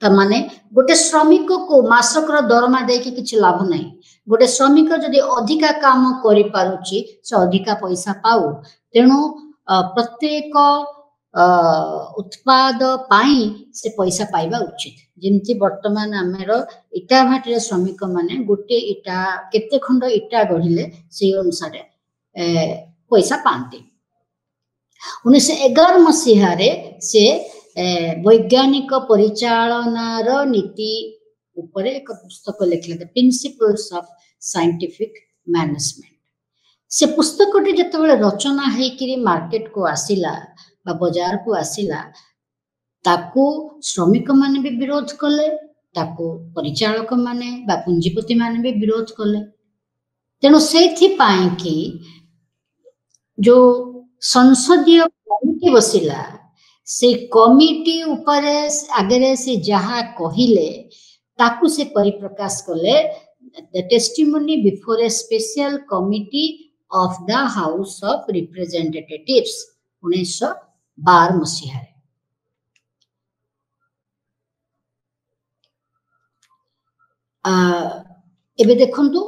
ତାମାନେ ଗୋଟେ ଶ୍ରମିକକୁ ମାସକର ଦରମା ଦେଇକି କିଛି ଲାଭ ନାହିଁ। ଗୋଟେ ଶ୍ରମିକ ଯଦି ଅଧିକା କାମ କରିପାରୁଛି ସେ ଅଧିକା ପଇସା ପାଉ। ତେଣୁ ପ୍ରତ୍ୟେକ ଉତ୍ପାଦ ପାଇଁ ସେ ପଇସା ପାଇବା ଉଚିତ। ଯେମିତି ବର୍ତ୍ତମାନ ଆମର ଇଟା ଭାଟିରେ ଶ୍ରମିକ ମାନେ ଗୋଟେ ଇଟା କେତେ ଖଣ୍ଡ ଇଟା ଗଢିଲେ ସେଇ ଅନୁସାରେ ପଇସା ପାଆନ୍ତି। 1911 ମସିହାରେ ସେ ବୈଜ୍ଞାନିକ ପରିଚାଳନାର ନୀତି ଉପରେ ଏକ ପୁସ୍ତକ ଲେଖିଲେ, ଦ ପ୍ରିନ୍ସିପଲ୍ସ ଅଫ୍ ସାଇଣ୍ଟିଫିକ ମ୍ୟାନେଜମେଣ୍ଟ। ସେ ପୁସ୍ତକଟି ଯେତେବେଳେ ରଚନା ହେଇକିରି ମାର୍କେଟକୁ ଆସିଲା ବା ବଜାରକୁ ଆସିଲା, ତାକୁ ଶ୍ରମିକ ମାନେ ବି ବିରୋଧ କଲେ, ତାକୁ ପରିଚାଳକ ମାନେ ବା ପୁଞ୍ଜିପତି ମାନେ ବି ବିରୋଧ କଲେ। ତେଣୁ ସେଇଥିପାଇଁ କି ଯୋଉ ସଂସଦୀୟ କମିଟି ବସିଲା, ସେ କମିଟି ଉପରେ ଆଗରେ ସେ ଯାହା କହିଲେ ତାକୁ ସେ ପରିପ୍ରକାଶ କଲେ, the testimony before a special committee of the house of representatives 1912 ମସିହାରେ। ଏବେ ଦେଖନ୍ତୁ,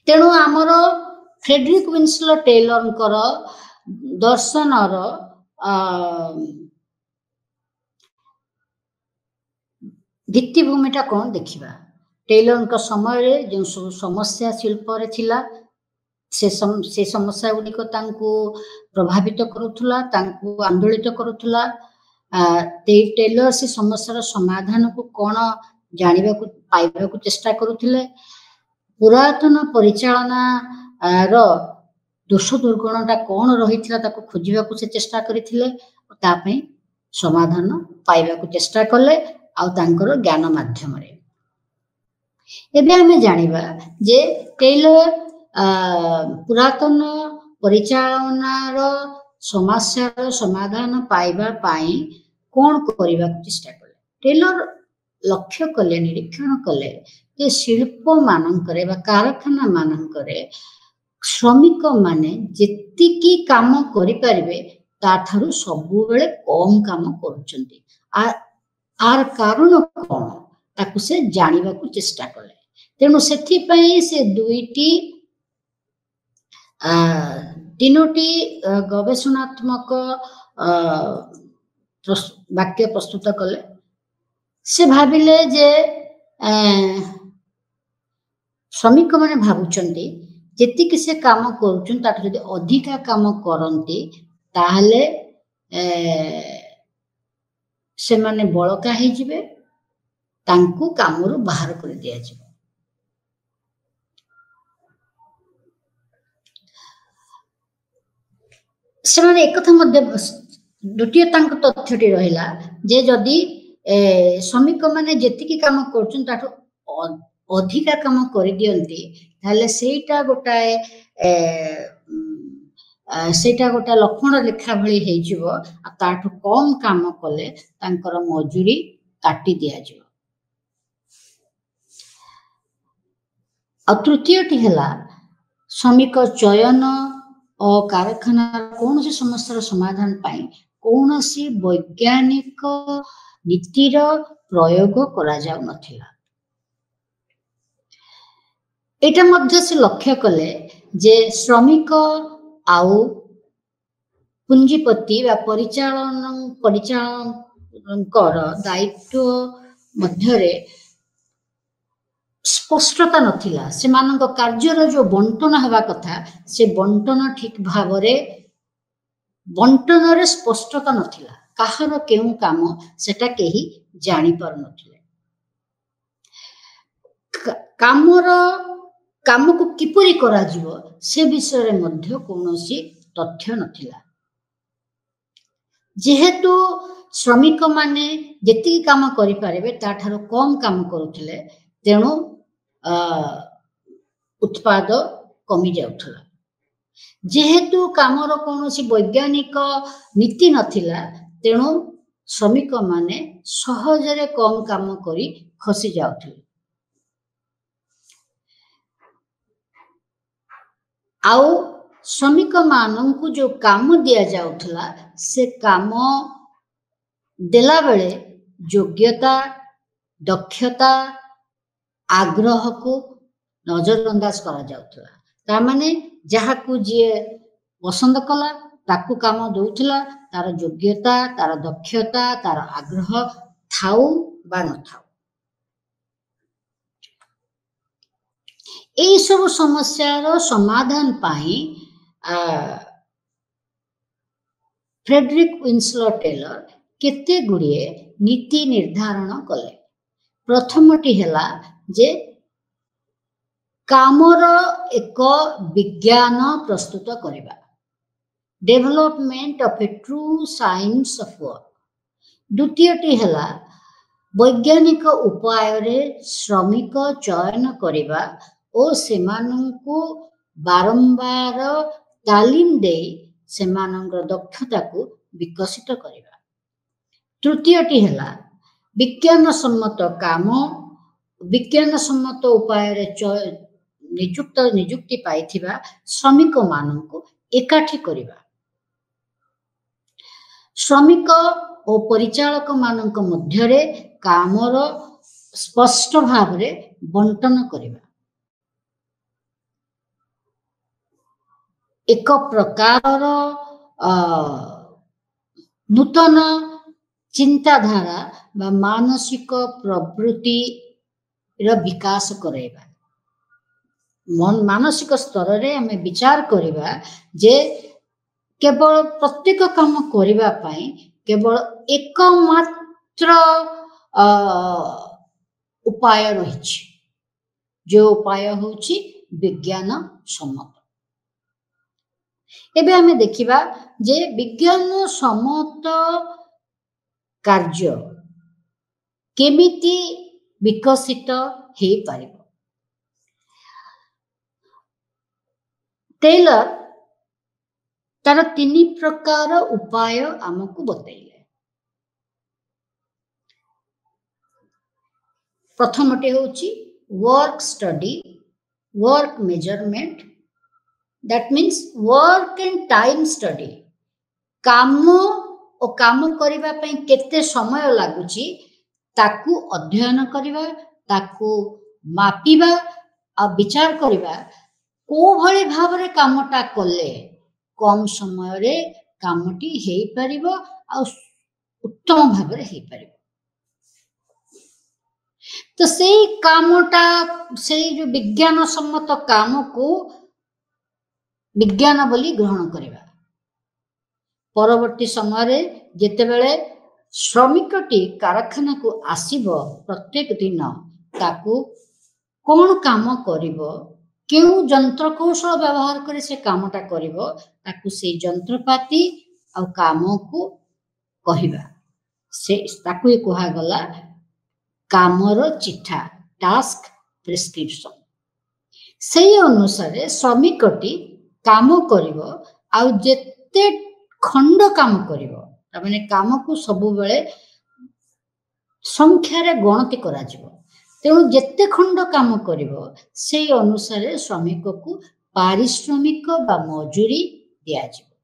ତେଣୁ ଆମର ଫ୍ରେଡରିକ୍ ୱିନ୍ସଲୋ ଟେଲରଙ୍କର ଦର୍ଶନର ଭିତ୍ତିଭୂମିଟା କଣ ଦେଖିବା। ଟେଲରଙ୍କ ସମୟରେ ଯେଉଁ ସବୁ ସମସ୍ୟା ଶିଳ୍ପରେ ଥିଲା, ସେ ସମସ୍ୟା ଗୁଡ଼ିକ ତାଙ୍କୁ ପ୍ରଭାବିତ କରୁଥିଲା, ତାଙ୍କୁ ଆନ୍ଦୋଳିତ କରୁଥିଲା। ଟେଲର ସେ ସମସ୍ୟାର ସମାଧାନକୁ କଣ ଜାଣିବାକୁ ପାଇବାକୁ ଚେଷ୍ଟା କରୁଥିଲେ। ପୁରାତନ ପରିଚାଳନାର ଦୋଷ ଦୁର୍ଗୁଣଟା କଣ ରହିଥିଲା ତାକୁ ଖୋଜିବାକୁ ସେ ଚେଷ୍ଟା କରିଥିଲେ, ତା ପାଇଁ ସମାଧାନ ପାଇବାକୁ ଚେଷ୍ଟା କଲେ, ଆଉ ତାଙ୍କର ଜ୍ଞାନ ମାଧ୍ୟମରେ। ଏବେ ଆମେ ଜାଣିବା ଯେ ଟେଲର ପୁରାତନ ପରିଚାଳନାର ସମସ୍ୟାର ସମାଧାନ ପାଇବା ପାଇଁ କଣ କରିବାକୁ ଚେଷ୍ଟା କଲେ। ଟେଲର ଲକ୍ଷ୍ୟ କଲେ, ନିରୀକ୍ଷଣ କଲେ ଯେ ଶିଳ୍ପ ମାନଙ୍କରେ ବା କାରଖାନା ମାନଙ୍କରେ ଶ୍ରମିକ ମାନେ ଯେତିକି କାମ କରିପାରିବେ ତାଠାରୁ ସବୁବେଳେ କମ କାମ କରୁଛନ୍ତି। ଆର କାରଣ କଣ ତାକୁ ସେ ଜାଣିବାକୁ ଚେଷ୍ଟା କଲେ। ତେଣୁ ସେଥିପାଇଁ ସେ ତିନୋଟି ଗବେଷଣାତ୍ମକ ବାକ୍ୟ ପ୍ରସ୍ତୁତ କଲେ। ସେ ଭାବିଲେ ଯେ ଶ୍ରମିକ ମାନେ ଭାବୁଛନ୍ତି ଯେତିକି ସେ କାମ କରୁଛନ୍ତି ତାଠୁ ଯଦି ଅଧିକା କାମ କରନ୍ତି ତାହେଲେ ସେମାନେ ବଳକା ହେଇଯିବେ, ତାଙ୍କୁ କାମରୁ ବାହାର କରି ଦିଆଯିବ। ସେମାନେ ଏକଥା ମଧ୍ୟ, ଦ୍ୱିତୀୟ ତାଙ୍କ ତଥ୍ୟଟି ରହିଲା ଯେ ଯଦି ଶ୍ରମିକ ମାନେ ଯେତିକି କାମ କରୁଛନ୍ତି ତାଠୁ ଅଧିକା କାମ କରିଦିଅନ୍ତି ତାହେଲେ ସେଇଟା ଗୋଟାଏ ଲକ୍ଷ୍ମଣ ରେଖା ଭଳି ହେଇଯିବ, ଆଉ ତାଠୁ କମ କାମ କଲେ ତାଙ୍କର ମଜୁରୀ କାଟି ଦିଆଯିବ। ଆଉ ତୃତୀୟଟି ହେଲା ଶ୍ରମିକ ଚୟନ ଓ କାରଖାନାର କୌଣସି ସମସ୍ୟାର ସମାଧାନ ପାଇଁ କୌଣସି ବୈଜ୍ଞାନିକ ନୀତିର ପ୍ରୟୋଗ କରାଯାଉନଥିଲା। ଏଇଟା ମଧ୍ୟ ସେ ଲକ୍ଷ୍ୟ କଲେ जे श्रमिक आउ पुंजीपति वा परिचालनकर दायित्व मध्यरे स्पष्टता नथिला सेमानक कार्यर जो बंटन हेबा कथा से बंटन ठीक भावरे बंटन रे स्पष्टता नथिला काहर केउ काम सेटा केही जानि पर नथिले काम को किपरि करा जीवो से विषय रे मध्य कोनोसी तथ्य नथिला जेहेतु श्रमिक माने जेति काम करि पारेबे ताठारो कम काम करूथिले तेणु उत्पाद कमी जाउथला जेहेतु कामर कोनोसी वैज्ञानिक नीति नथिला तेणु श्रमिक माने सहजरे कम काम करी खसी जाउथले आउ श्रमिक माननकु जो काम दिया जाउथला से काम देला बेले योग्यता दक्षता आग्रह को नजरअंदाज करा जाउथला ता माने जहा को जे पसंद कला ताकू काम दउथला तार योग्यता तार दक्षता तार आग्रह थाउ बा न थाउ एई सब समस्या रो समाधान पाई फ्रेडरिक विंसलर टेलर केते गुड़िए नीति निर्धारण कले प्रथमटी हेला जे कामर एक विज्ञान प्रस्तुत करिबा development of a true science of work द्वितीयटी हेला वैज्ञानिक उपाय रे श्रमिक चयन करिबा ओ सेमानंकु बारंबार तालीम दे सेमानंकर दक्षता को विकसित करिबा तृतीयटी हेला विज्ञान सम्मत उपाय रे नियुक्ति पाइथिबा श्रमिक मानंकु एकाठी करिबा श्रमिक और परिचालक मानंक मध्यरे कामर स्पष्ट भाव रे बंटन करिबा एक प्रकार नूतन चिंताधारा बा मानसिक प्रवृत्ति रा विकास करेबा मानसिक स्तर रे हमें विचार करिबा जे केवल प्रत्येक काम करिबा पई केवल एकमात्र उपाय रहिछि जो उपाय होछि विज्ञान सम्मत एबे हमें देखिबा जे विज्ञान सम्मत कार्य केमिति विकसित हे पारिबो टेलर तार 3 प्रकार उपाय हमकु बतैले प्रथमटे होछि work study work measurement that means work and time study काम ओ काम करिबा पई केते समय लागुची ताकू अध्ययन करिबा ताकू मापिबा आ विचार करिबा को भली भावरे कामटा कले कम समय रे कामटी हेई परिबो आ उत्तम भावरे हेई परिबो तो सेई कामटा सेई जो विज्ञान सम्मत काम को विज्ञान बोली ग्रहण करिबा परवर्ती समय रे जेते बेले श्रमिकटी कारखाना को आसीबो प्रत्येक दिन ताकू कोन काम करिबो केउ यंत्र कौशल व्यवहार करे से कामटा करिबो ताकू से यंत्रपाती आ काम को कहिबा से ताकू कहा गला कामर चिठा टास्क प्रिस्क्रिप्शन से अनुसार श्रमिकटी काम करिबो आ जेते खंड काम करिबो माने काम को सबु बेले संख्या रे गणति करा जिवो तेणु जेते खंड काम करिबो से अनुसार श्रमिक को पारिश्रमिक बा मजूरी दिया जिवो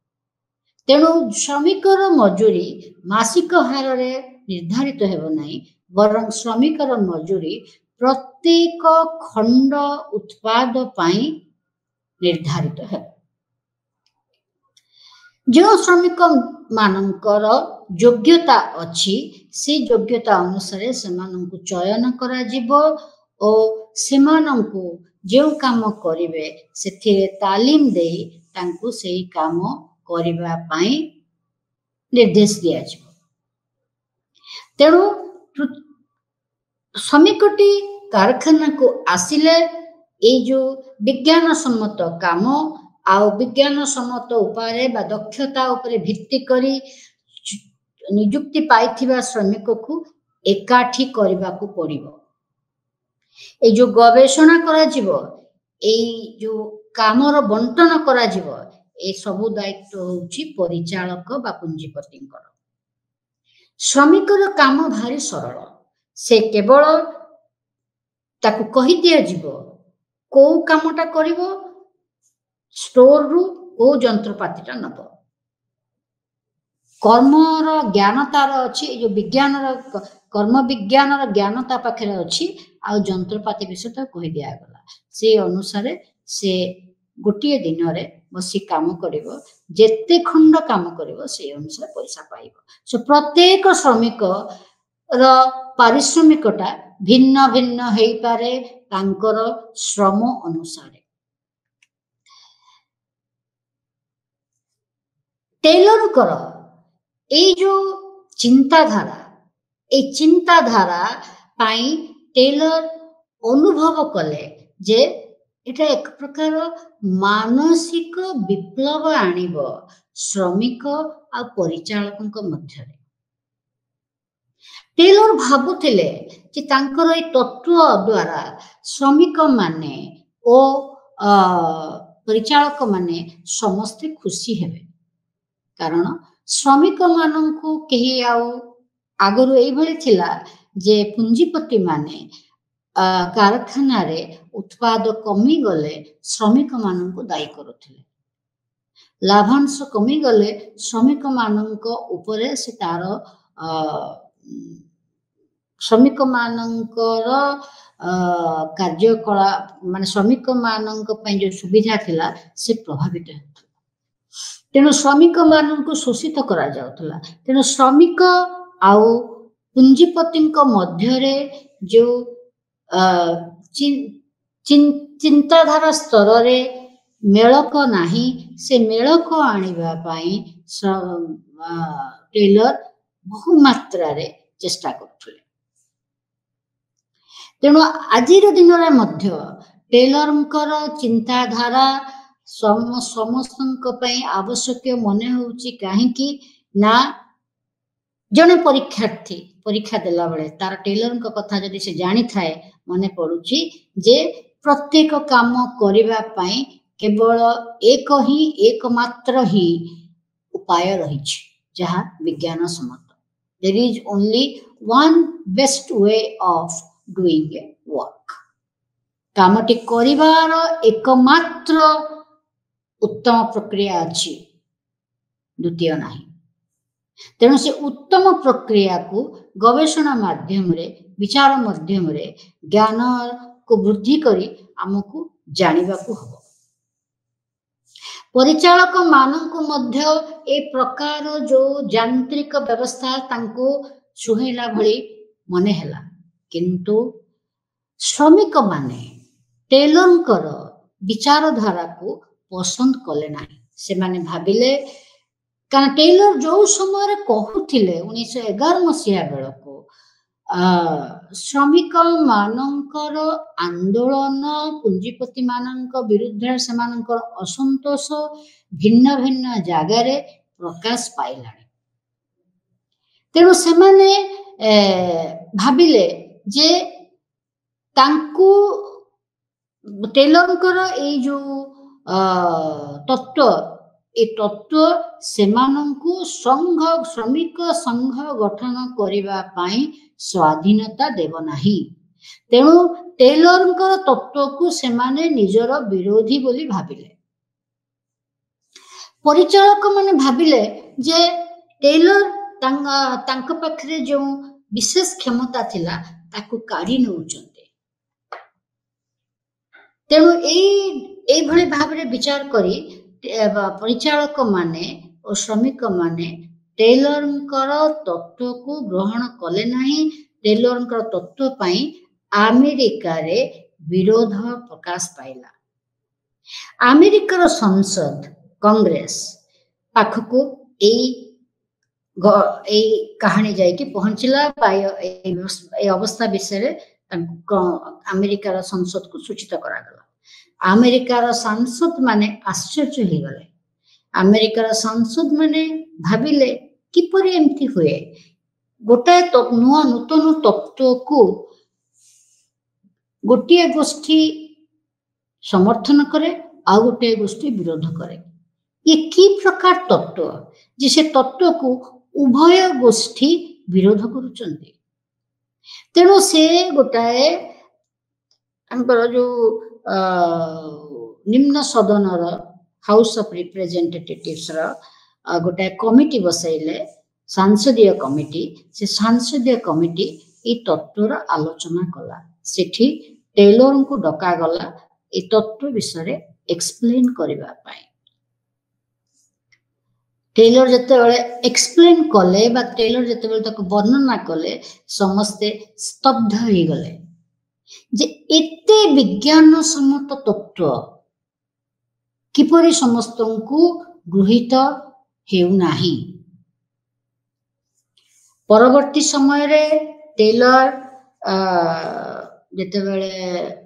तेणु श्रमिकर मजूरी मासिक हार रे निर्धारित हेबो नाही वरं श्रमिकर मजूरी प्रत्येक खंड उत्पाद पाई निर्धारित है। जो श्रमिक मानकर योग्यता अच्छी से योग्यता अनुसार सेमानंकु चयन करा जिवो और सेमानंकु जो काम करिवे सेथिरे तालीम देई तांकु सेही काम करिबा पई निर्देश दिया जिवो। तेणु श्रमिकटी कारखाना को आसिले ए जो विज्ञान सम्मत काम आउ विज्ञान सम्मत उपाय बा दक्षता उपरे भित्ति करी नियुक्ति पाइथिबा श्रमिक को एकाठी करबा को पड़िबो। ए जो गवेषणा करा जिवो ए जो कामर बंटन करा जिवो ए सबु दायित्व होउची परिचालक बा पुंजीपतिंकर। श्रमिकर काम भारी सरल से केवल ताकू कहि दिया जिवो को कामटा करिवो स्टोर रु को यंत्रपातीटा नब कर्मर ज्ञानतार अच्छी जो विज्ञान कर्म विज्ञान ज्ञानता पाखे अच्छी आ यंत्रपाती विषय कहि दिया गला से अनुसार से गोटे दिन रे बसी काम करिवो जेते खंड काम करिवो से अनुसार पैसा पाइबो। सो प्रत्येक श्रमिक र पारिश्रमिकटा भिन्न भिन्न हेई पारे तांकर श्रम अनुसार। टेलर कर ए जो चिंताधारा ए चिंताधारा पाई टेलर अनुभव कले जे एटा एक प्रकार मानसिक विप्लव आनिब श्रमिक आ परिचालक मध्य। टेलर भाबुथिले कि तांकर ए तत्व द्वारा श्रमिक माने ओ परिचालक माने समस्ते खुशी हेबे कारण श्रमिक माननकु केही आउ आगरु एई भली थिला जे पुंजीपति माने कारखाना रे उत्पाद कमी गले श्रमिक माननकु दायी करुथिले लाभांश कमी गले श्रमिक माननक उपरे से तार श्रमिक माननकर कार्यकला माने श्रमिक माननक पई जो सुविधा थिला से प्रभावित हेतु। तेणु श्रमिक माननकु शोषित करा जाउथला। तेणु श्रमिक आउ पुंजीपतिंक मध्यरे जो चिंताधारा स्तर रे मेलक नाही से मेलक आनिबा पई टेलर बहु मात्रा रे चेष्टा करथुले। तेणु आजिर दिन रे मध्य टेलरंकर चिंताधारा समस्तंक पई आवश्यक मने होउची काहेकि ना जने परीक्षार्थी परीक्षा देला बेले तार टेलरंक कथा जदि से जानि थाए मने पडुची जे प्रत्येक काम करिबा पई केवल एकमात्र ही उपाय रहिछि जहा विज्ञान सम्मत। There is only one best way of doing a work. Kamptee करिवार एकमात्र उत्तम प्रक्रिया अछि द्वितीय नाही। तेणु से उत्तम प्रक्रिया को गवेषणा माध्यम रे विचार माध्यम रे ज्ञान को वृद्धि करी आमको जानिबा को हबो। परिचालक मानक मध्य ए प्रकार जो यांत्रिक व्यवस्था तांको सुहेला भली मने हैला किंतु श्रमिक माने टेलरंकर विचारधारा को पसंद कले नाही। से माने भाबिले कारण टेलर जो समय कहूथिले 1911 मसीहा बेलको श्रमिक मानकर आंदोलन पुंजीपति मानक विरुद्ध से मानकर असंतोष भिन्न भिन्न जगार प्रकाश पाइलानी। तेणु से माने भाबिले जे तांकु टेलरंकर ए जो तत्व ए तत्व सेमानंकु संघ श्रमिक संघ गठन करिबा पाई स्वाधीनता देव नाही। तेणु टेलरंकर तत्व को सेमाने निजर विरोधी बोली भाबिले। परिचालक माने भाबिले जे टेलर तांका पाखरे जो विशेष क्षमता थिला ताकु काढी नउचंते। तेणु ए ଏଇଭଳି ଭାବରେ ବିଚାର କରି ପରିଚାଳକ ମାନେ ଓ ଶ୍ରମିକ ମାନେ ଟେଲରଙ୍କର ତତ୍ତ୍ୱକୁ ଗ୍ରହଣ କଲେ ନାହିଁ। ଟେଲରଙ୍କର ତତ୍ତ୍ୱ ପାଇଁ ଆମେରିକାରେ ବିରୋଧ ପ୍ରକାଶ ପାଇଲା। ଆମେରିକାର ସଂସଦ କଂଗ୍ରେସ ପାଖକୁ ଏଇ କାହାଣୀ ଯାଇକି ପହଞ୍ଚିଲା। এই ଅବସ୍ଥା ବିଷୟରେ ଆମେରିକାର ସଂସଦକୁ ସୂଚିତ କରାଗଲା। ଆମେରିକାର ସାଂସଦ ମାନେ ଆଶ୍ଚର୍ଯ୍ୟ ହେଇଗଲେ। ଆମେରିକାର ସାଂସଦ ମାନେ ଭାବିଲେ କିପରି ଏମିତି ହୁଏ, ଗୋଟାଏ ନୂତନ ତତ୍ତ୍ୱକୁ ଗୋଟିଏ ଗୋଷ୍ଠୀ ସମର୍ଥନ କରେ ଆଉ ଗୋଟିଏ ଗୋଷ୍ଠୀ ବିରୋଧ କରେ। ये कि प्रकार तत्व जे से तत्व को उभय गोष्ठी विरोध करुचंती। तेणु से गोटाए जो निम्न सदन हाउस ऑफ रिप्रेजेंटेटिव्स गोटाए कमिटी बसैले, सांसदीय कमिटी। से सांसदीय कमिटी ये तत्वर आलोचना कला। सेठी टेलर को डका गला ये तत्व विषय एक्सप्लेन करबा पाई। टेलर जितेबाला एक्सप्लेन कले बा टेलर जितेबाला ताको वर्णना कले समस्ते स्तब्ध हो गले जे एते विज्ञान सम्मत तत्व किपरि समस्तंकु गृहीत हेउ नाही। परवर्ती समय रे टेलर जितेबाला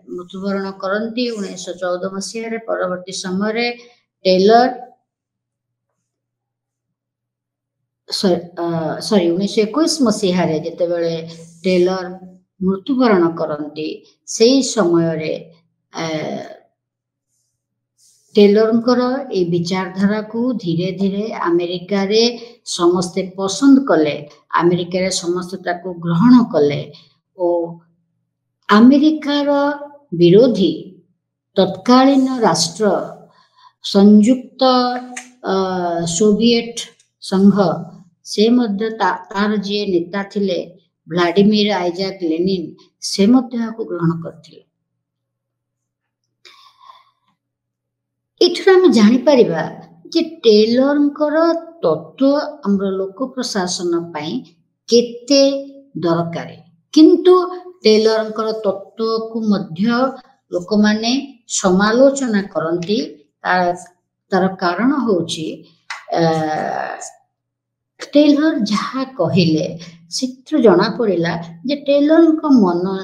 मृत्युवरण करती 1914 मसीह रे, परवर्ती समय रे टेलर सॉरी 1921 मसीह रे जितेबाला टेलर मृत्युवरण करती से समय रे टेलरंकर ए विचारधारा को धीरे धीरे अमेरिका रे समस्ते पसंद कले। अमेरिका रे समस्ते ताको ग्रहण कले ओ अमेरिकार विरोधी तत्कालीन राष्ट्र संयुक्त सोवियत संघ से मध्य तार जे नेता थिले व्लादिमीर आइजाक लेनिन से मध्य को ग्रहण करथिले। एठरा हम जानि परिबा जे टेलरंकर तत्व हमर लोक प्रशासन पई केते दरकारी, किंतु टेलरंकर तत्व को मध्य लोक माने समालोचना करंती। तार कारण होची टेलर जहा कहिले चित्र जना पड़िला जे टेलर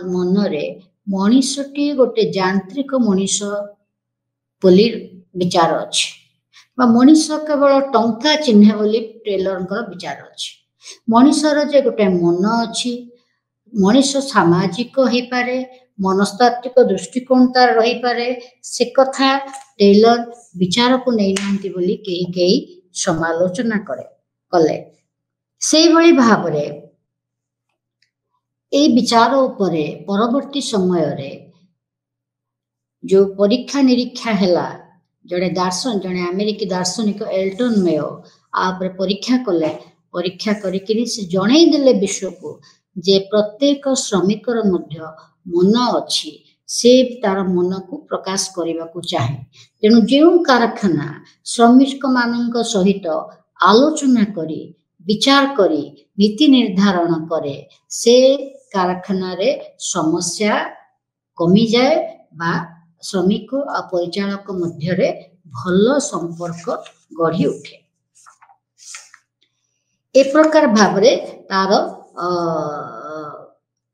मन रे मनीषटी गोटे यांत्रिक मनीष बोली विचार अच्छी, मनीष केवल टंका चिन्हे बोली टेलर विचार अच्छी। मनीषर जे गोटे मन अच्छी, मनीष सामाजिक हो पारे, मनस्तात्विक दृष्टिकोण तार रही पारे, से कथा टेलर विचार को नहीं नांती बोली कई समालोचना कले। से भली भावरे ए विचार उपरे परवर्ती समय रे जो परीक्षा निरीक्षा हैला, जड़े अमेरिकी दार्शनिक एल्टन मेयो आपरे परीक्षा कले। परीक्षा करिकिरी से जणै देले विश्व को जे प्रत्येक श्रमिकर मध्य मन अच्छी, से तार मन को प्रकाश करने को चाहे। तेणु जो कारखाना श्रमिक मानक सहित आलोचना करी विचार करी नीति निर्धारण करे, से कारखाना रे समस्या कमी जाए बा श्रमिक और परिचालक मध्य रे भल संपर्क गढ़ी उठे। ए प्रकार भावरे तार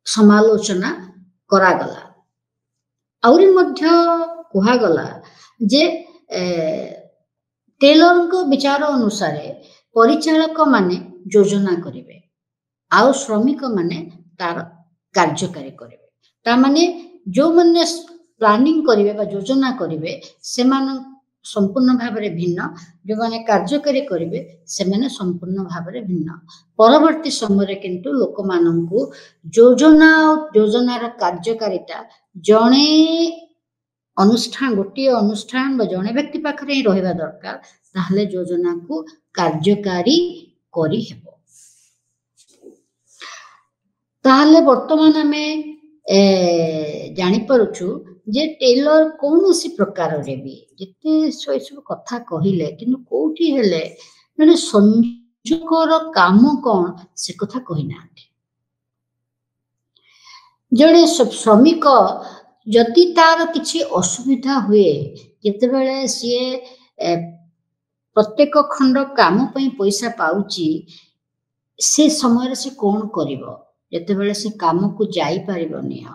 समालोचना करागला। आउरी मध्य कुहागला जे टेलर को विचार अनुसार परिचालक माने योजना करिवे आउ श्रमिक माने तार कार्यकारी करिवे। ता माने जो माने प्लानिंग करिवे बा योजना करिवे से मान संपूर्ण भावरे भिन्न, जो माने कार्यकारी करिवे से माने संपूर्ण भावरे भिन्न। परवर्ती समय किंतु लोक माननकु योजनार कार्यकारिता जणे अनुष्ठान गोटे अनुष्ठान बा जणे व्यक्ति पाखरे ही रहिबा दरकार, ताहले योजना को कार्यकारी करी हेबो। ताहले वर्तमान हमें जानी परुछु जे टेलर कौनसी प्रकार रे भी जिते सब कथा कहिले किंतु कोठी हेले जने संयोजकर काम कौन से कथा कही ना जड़े श्रमिक जदि तार किसी असुविधा हुए जितेबाला सी प्रत्येक खंड काम पैसा पाउची से समय से कौन करिवो जितेबाला से काम को जाई परिबनी आ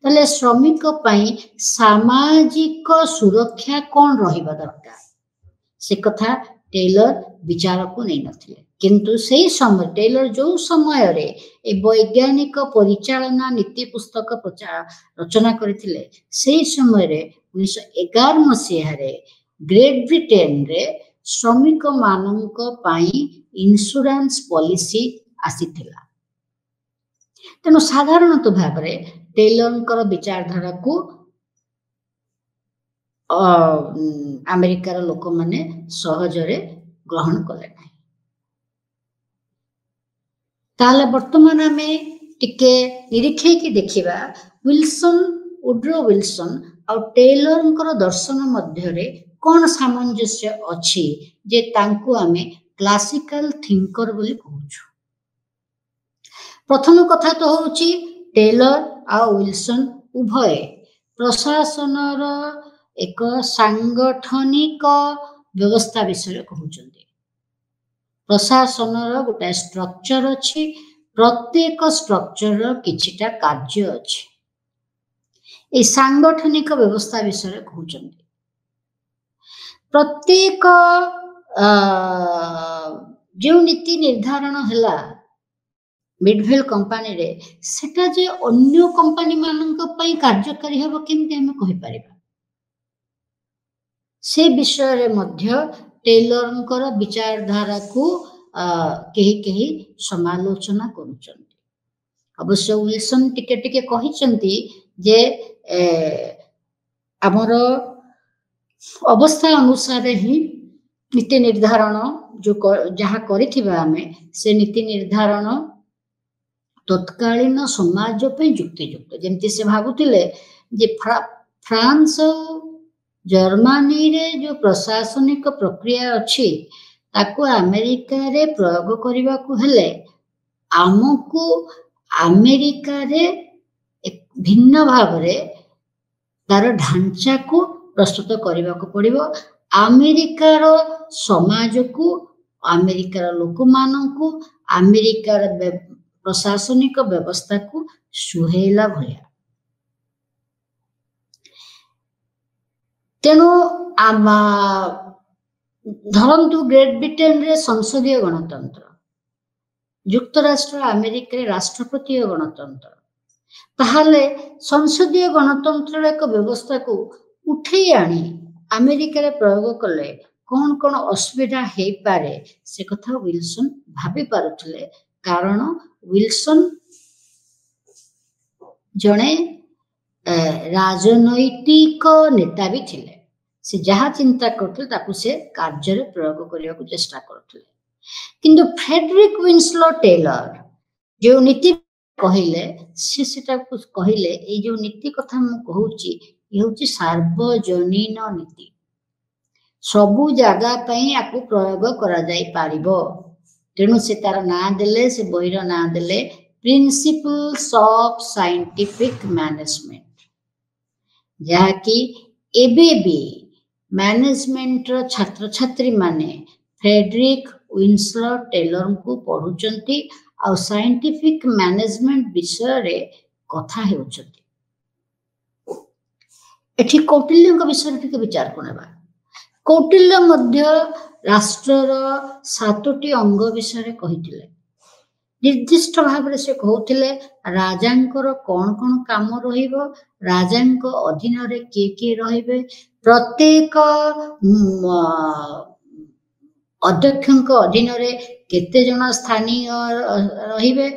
ताले श्रमिक पई सामाजिक सुरक्षा कौन रहिबा दरकार से कथा टेलर विचार को नहीं नथिले किंतु सही समय टेलर जो समय रे ए वैज्ञानिक परिचालना नीति पुस्तक रचना करथिले सही समय रे 1911 मसीहा रे ग्रेट ब्रिटेन रे श्रमिक मानक पई इंश्योरेंस पॉलिसी आसीथिला तेणु साधारणतः भाव में टेलर विचारधारा को अमेरिकार लोक माने सहजरे ग्रहण कले ना ताले वर्तमान आमे टिके निरीक्षे की देखिबा विल्सन वुड्रो विल्सन और टेलर दर्शन मध्य रे कौन सामंजस्य अछि जे तांको आमे क्लासिकल थिंकर बोली कहूछु प्रथम कथा तो होची टेलर आ विल्सन उभय प्रशासन एक सांगठनिक व्यवस्था विषय कहउचंदी प्रशासन गोटे स्ट्रक्चर अछि प्रत्येक स्ट्रक्चर किछिटा कार्य अछि ए सांगठनिक व्यवस्था विषय कहउचंदी प्रत्येक जो नीति निर्धारण हला मिडवेल कंपनी रे सेटा जे अन्य कंपनी मानक पई कार्यकारी हेबो केमते हम कहि परिबा से विषय रे मध्य टेलर विचारधारा को केही केही समालोचना करूचंती अवश्य विल्सन टिके टिके कहिचंती जे हमर अवस्था अनुसार ही नीति निर्धारण जो जहा करिथिबा हमें से नीति निर्धारण तत्कालीन समाज पे युक्तियुक्त जमती से भाबुतिले जे फ्रांस जर्मनी रे जो प्रशासनिक प्रक्रिया अछि ताको अमेरिका रे प्रयोग करिबा को हेले आमको अमेरिका रे एक भिन्न भाव रे तार ढांचा को प्रस्तुत करिबा को पड़िबो अमेरिकार समाज को अमेरिकार लोक मानन को अमेरिकार प्रशासनिक व्यवस्था को सुहेला भया तेणु धरतु ग्रेट ब्रिटेन रे संसदीय गणतंत्र युक्तराष्ट्र अमेरिका रे राष्ट्रपति गणतंत्र ताहले संसदीय गणतंत्र एक व्यवस्था को उठे आनी अमेरिका रे प्रयोग कले कौन कौन असुविधा हे पारे से कथा विल्सन भाबी पारुथिले कारण विल्सन जणे राजनैतिक नेता भी थिले से जहा चिंता करथिले ताकू से कार्य रे प्रयोग करिया को चेष्टा करथिले किंतु फ्रेडरिक विंसलो टेलर जो नीति कहिले से सेटा को कहिले ए जो नीति कथा हम कहूची ये होची सार्वजनीन नीति सबु जगह पई आकु प्रयोग करा जाई पारिबो तेणु से तार ना देले से बहिर ना देले प्रिंसिपल्स ऑफ साइंटिफिक मैनेजमेंट जहा कि एबे भी मैनेजमेंट रो छात्र छात्री माने फ्रेडरिक विंसलो टेलर को पढुचंती आ साइंटिफिक मैनेजमेंट विषय रे कथा हेउचंती एठी कौटिल्य विषय टिके विचार करबा कौटिल्य मध्य राष्ट्रर 7टी अंग विषय कहिथिले निर्दिष्ट भाव से कहउथिले राजांकर कौन कौन काम रहिबो राजांक अधीन रे के रहिबे प्रत्येक अध्यक्षक अधीन रे केते जन स्थानीय रहिबे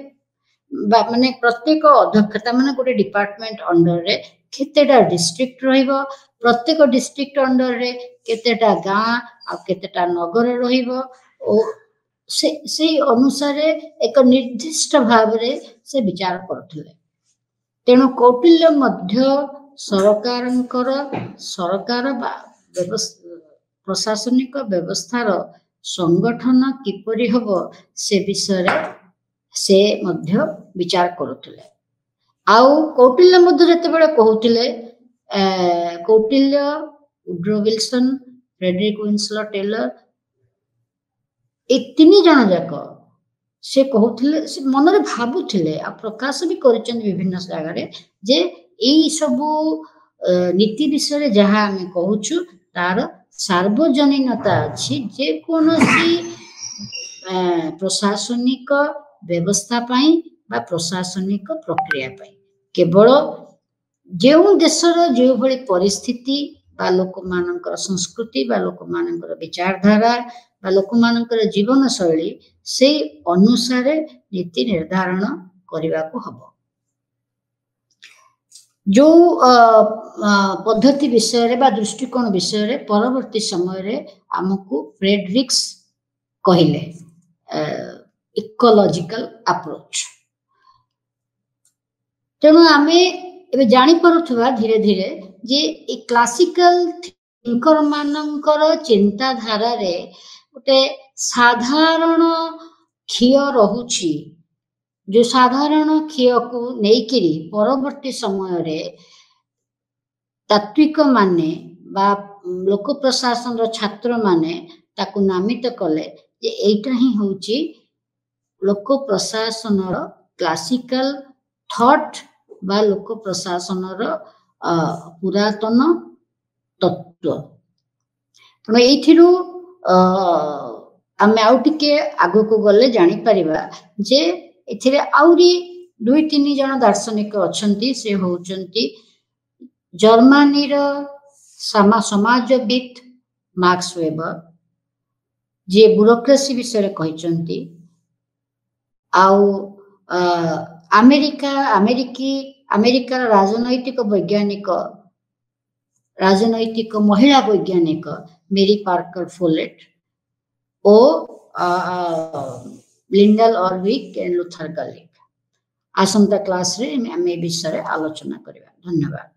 माने प्रत्येक अध्यक्षता माने गोटे डिपार्टमेंट अंडर रे केतेटा डिस्ट्रिक्ट रहिबो प्रत्येक डिस्ट्रिक्ट अंडर रे केतेटा गां आ केतेटा नगर रहिबो ओ से अनुसार एक निर्दिष्ट भाव रे से विचार करथिले तेणु कौटिल्य मध्य सरकार बा प्रशासनिक व्यवस्थार संगठन किपरि हबो से विषय से मध्य विचार करुथिले। आउ कौटिल्य मध्य जेतेबेले कहउथिले Kautilya, Woodrow Wilson, Frederick Winslow Taylor ए तीन जन जाक से कहउथिले, से मनरे भाबुथिले आ प्रकाश भी करिचन विभिन्न जगह जे एई सबु नीति विषय जहाँ आमे कहूछु तार सार्वजनीनता अछि जे कोनोसी प्रशासनिक व्यवस्था पाई बा प्रशासनिक प्रक्रिया पाई केवल जो देशर जो भली परिस्थिति बा लोक मानकर संस्कृति बा लोक मानकर विचारधारा बा लोक मानकर जीवन शैली से अनुसार नीति निर्धारण करने को हबो। जो पद्धति विषय बा दृष्टिकोण विषय परवर्ती समय रे हमकु फ्रेडरिक्स कहिले इकोलॉजिकल अप्रोच। तेणु आमे एबे जानि परुथबा धीरे धीरे जे ए क्लासिकल थिंकर मानकर चिंताधारा रे गोटे साधारण खिय रहुछि, जो साधारण खिय को नेइकिरी परवर्ती समय रे तात्विक माने बा लोक प्रशासन रो छात्र माने ताकु नामित कले जे एटा ही होउछि लोक प्रशासन रो क्लासिकल थॉट बा लोक प्रशासन रो पुरातन तत्व। तेणु एथिरु आमे आउ टिके आगु को गले जानि परिबा जे एथिरे आउरी 2-3 जन दार्शनिक अछंती। से होउचंती जर्मनी रो समाजविद मार्क्स वेबर जे ब्यूरोक्रेसी विषय कहिचंती, आउ अमेरिका राजनैतिक वैज्ञानिक राजनैतिक महिला वैज्ञानिक मेरी पार्कर फोलेट ओ Lyndall Urwick and Luther Gulick. आसंता क्लास रे आमे विषय आलोचना करिबा। धन्यवाद।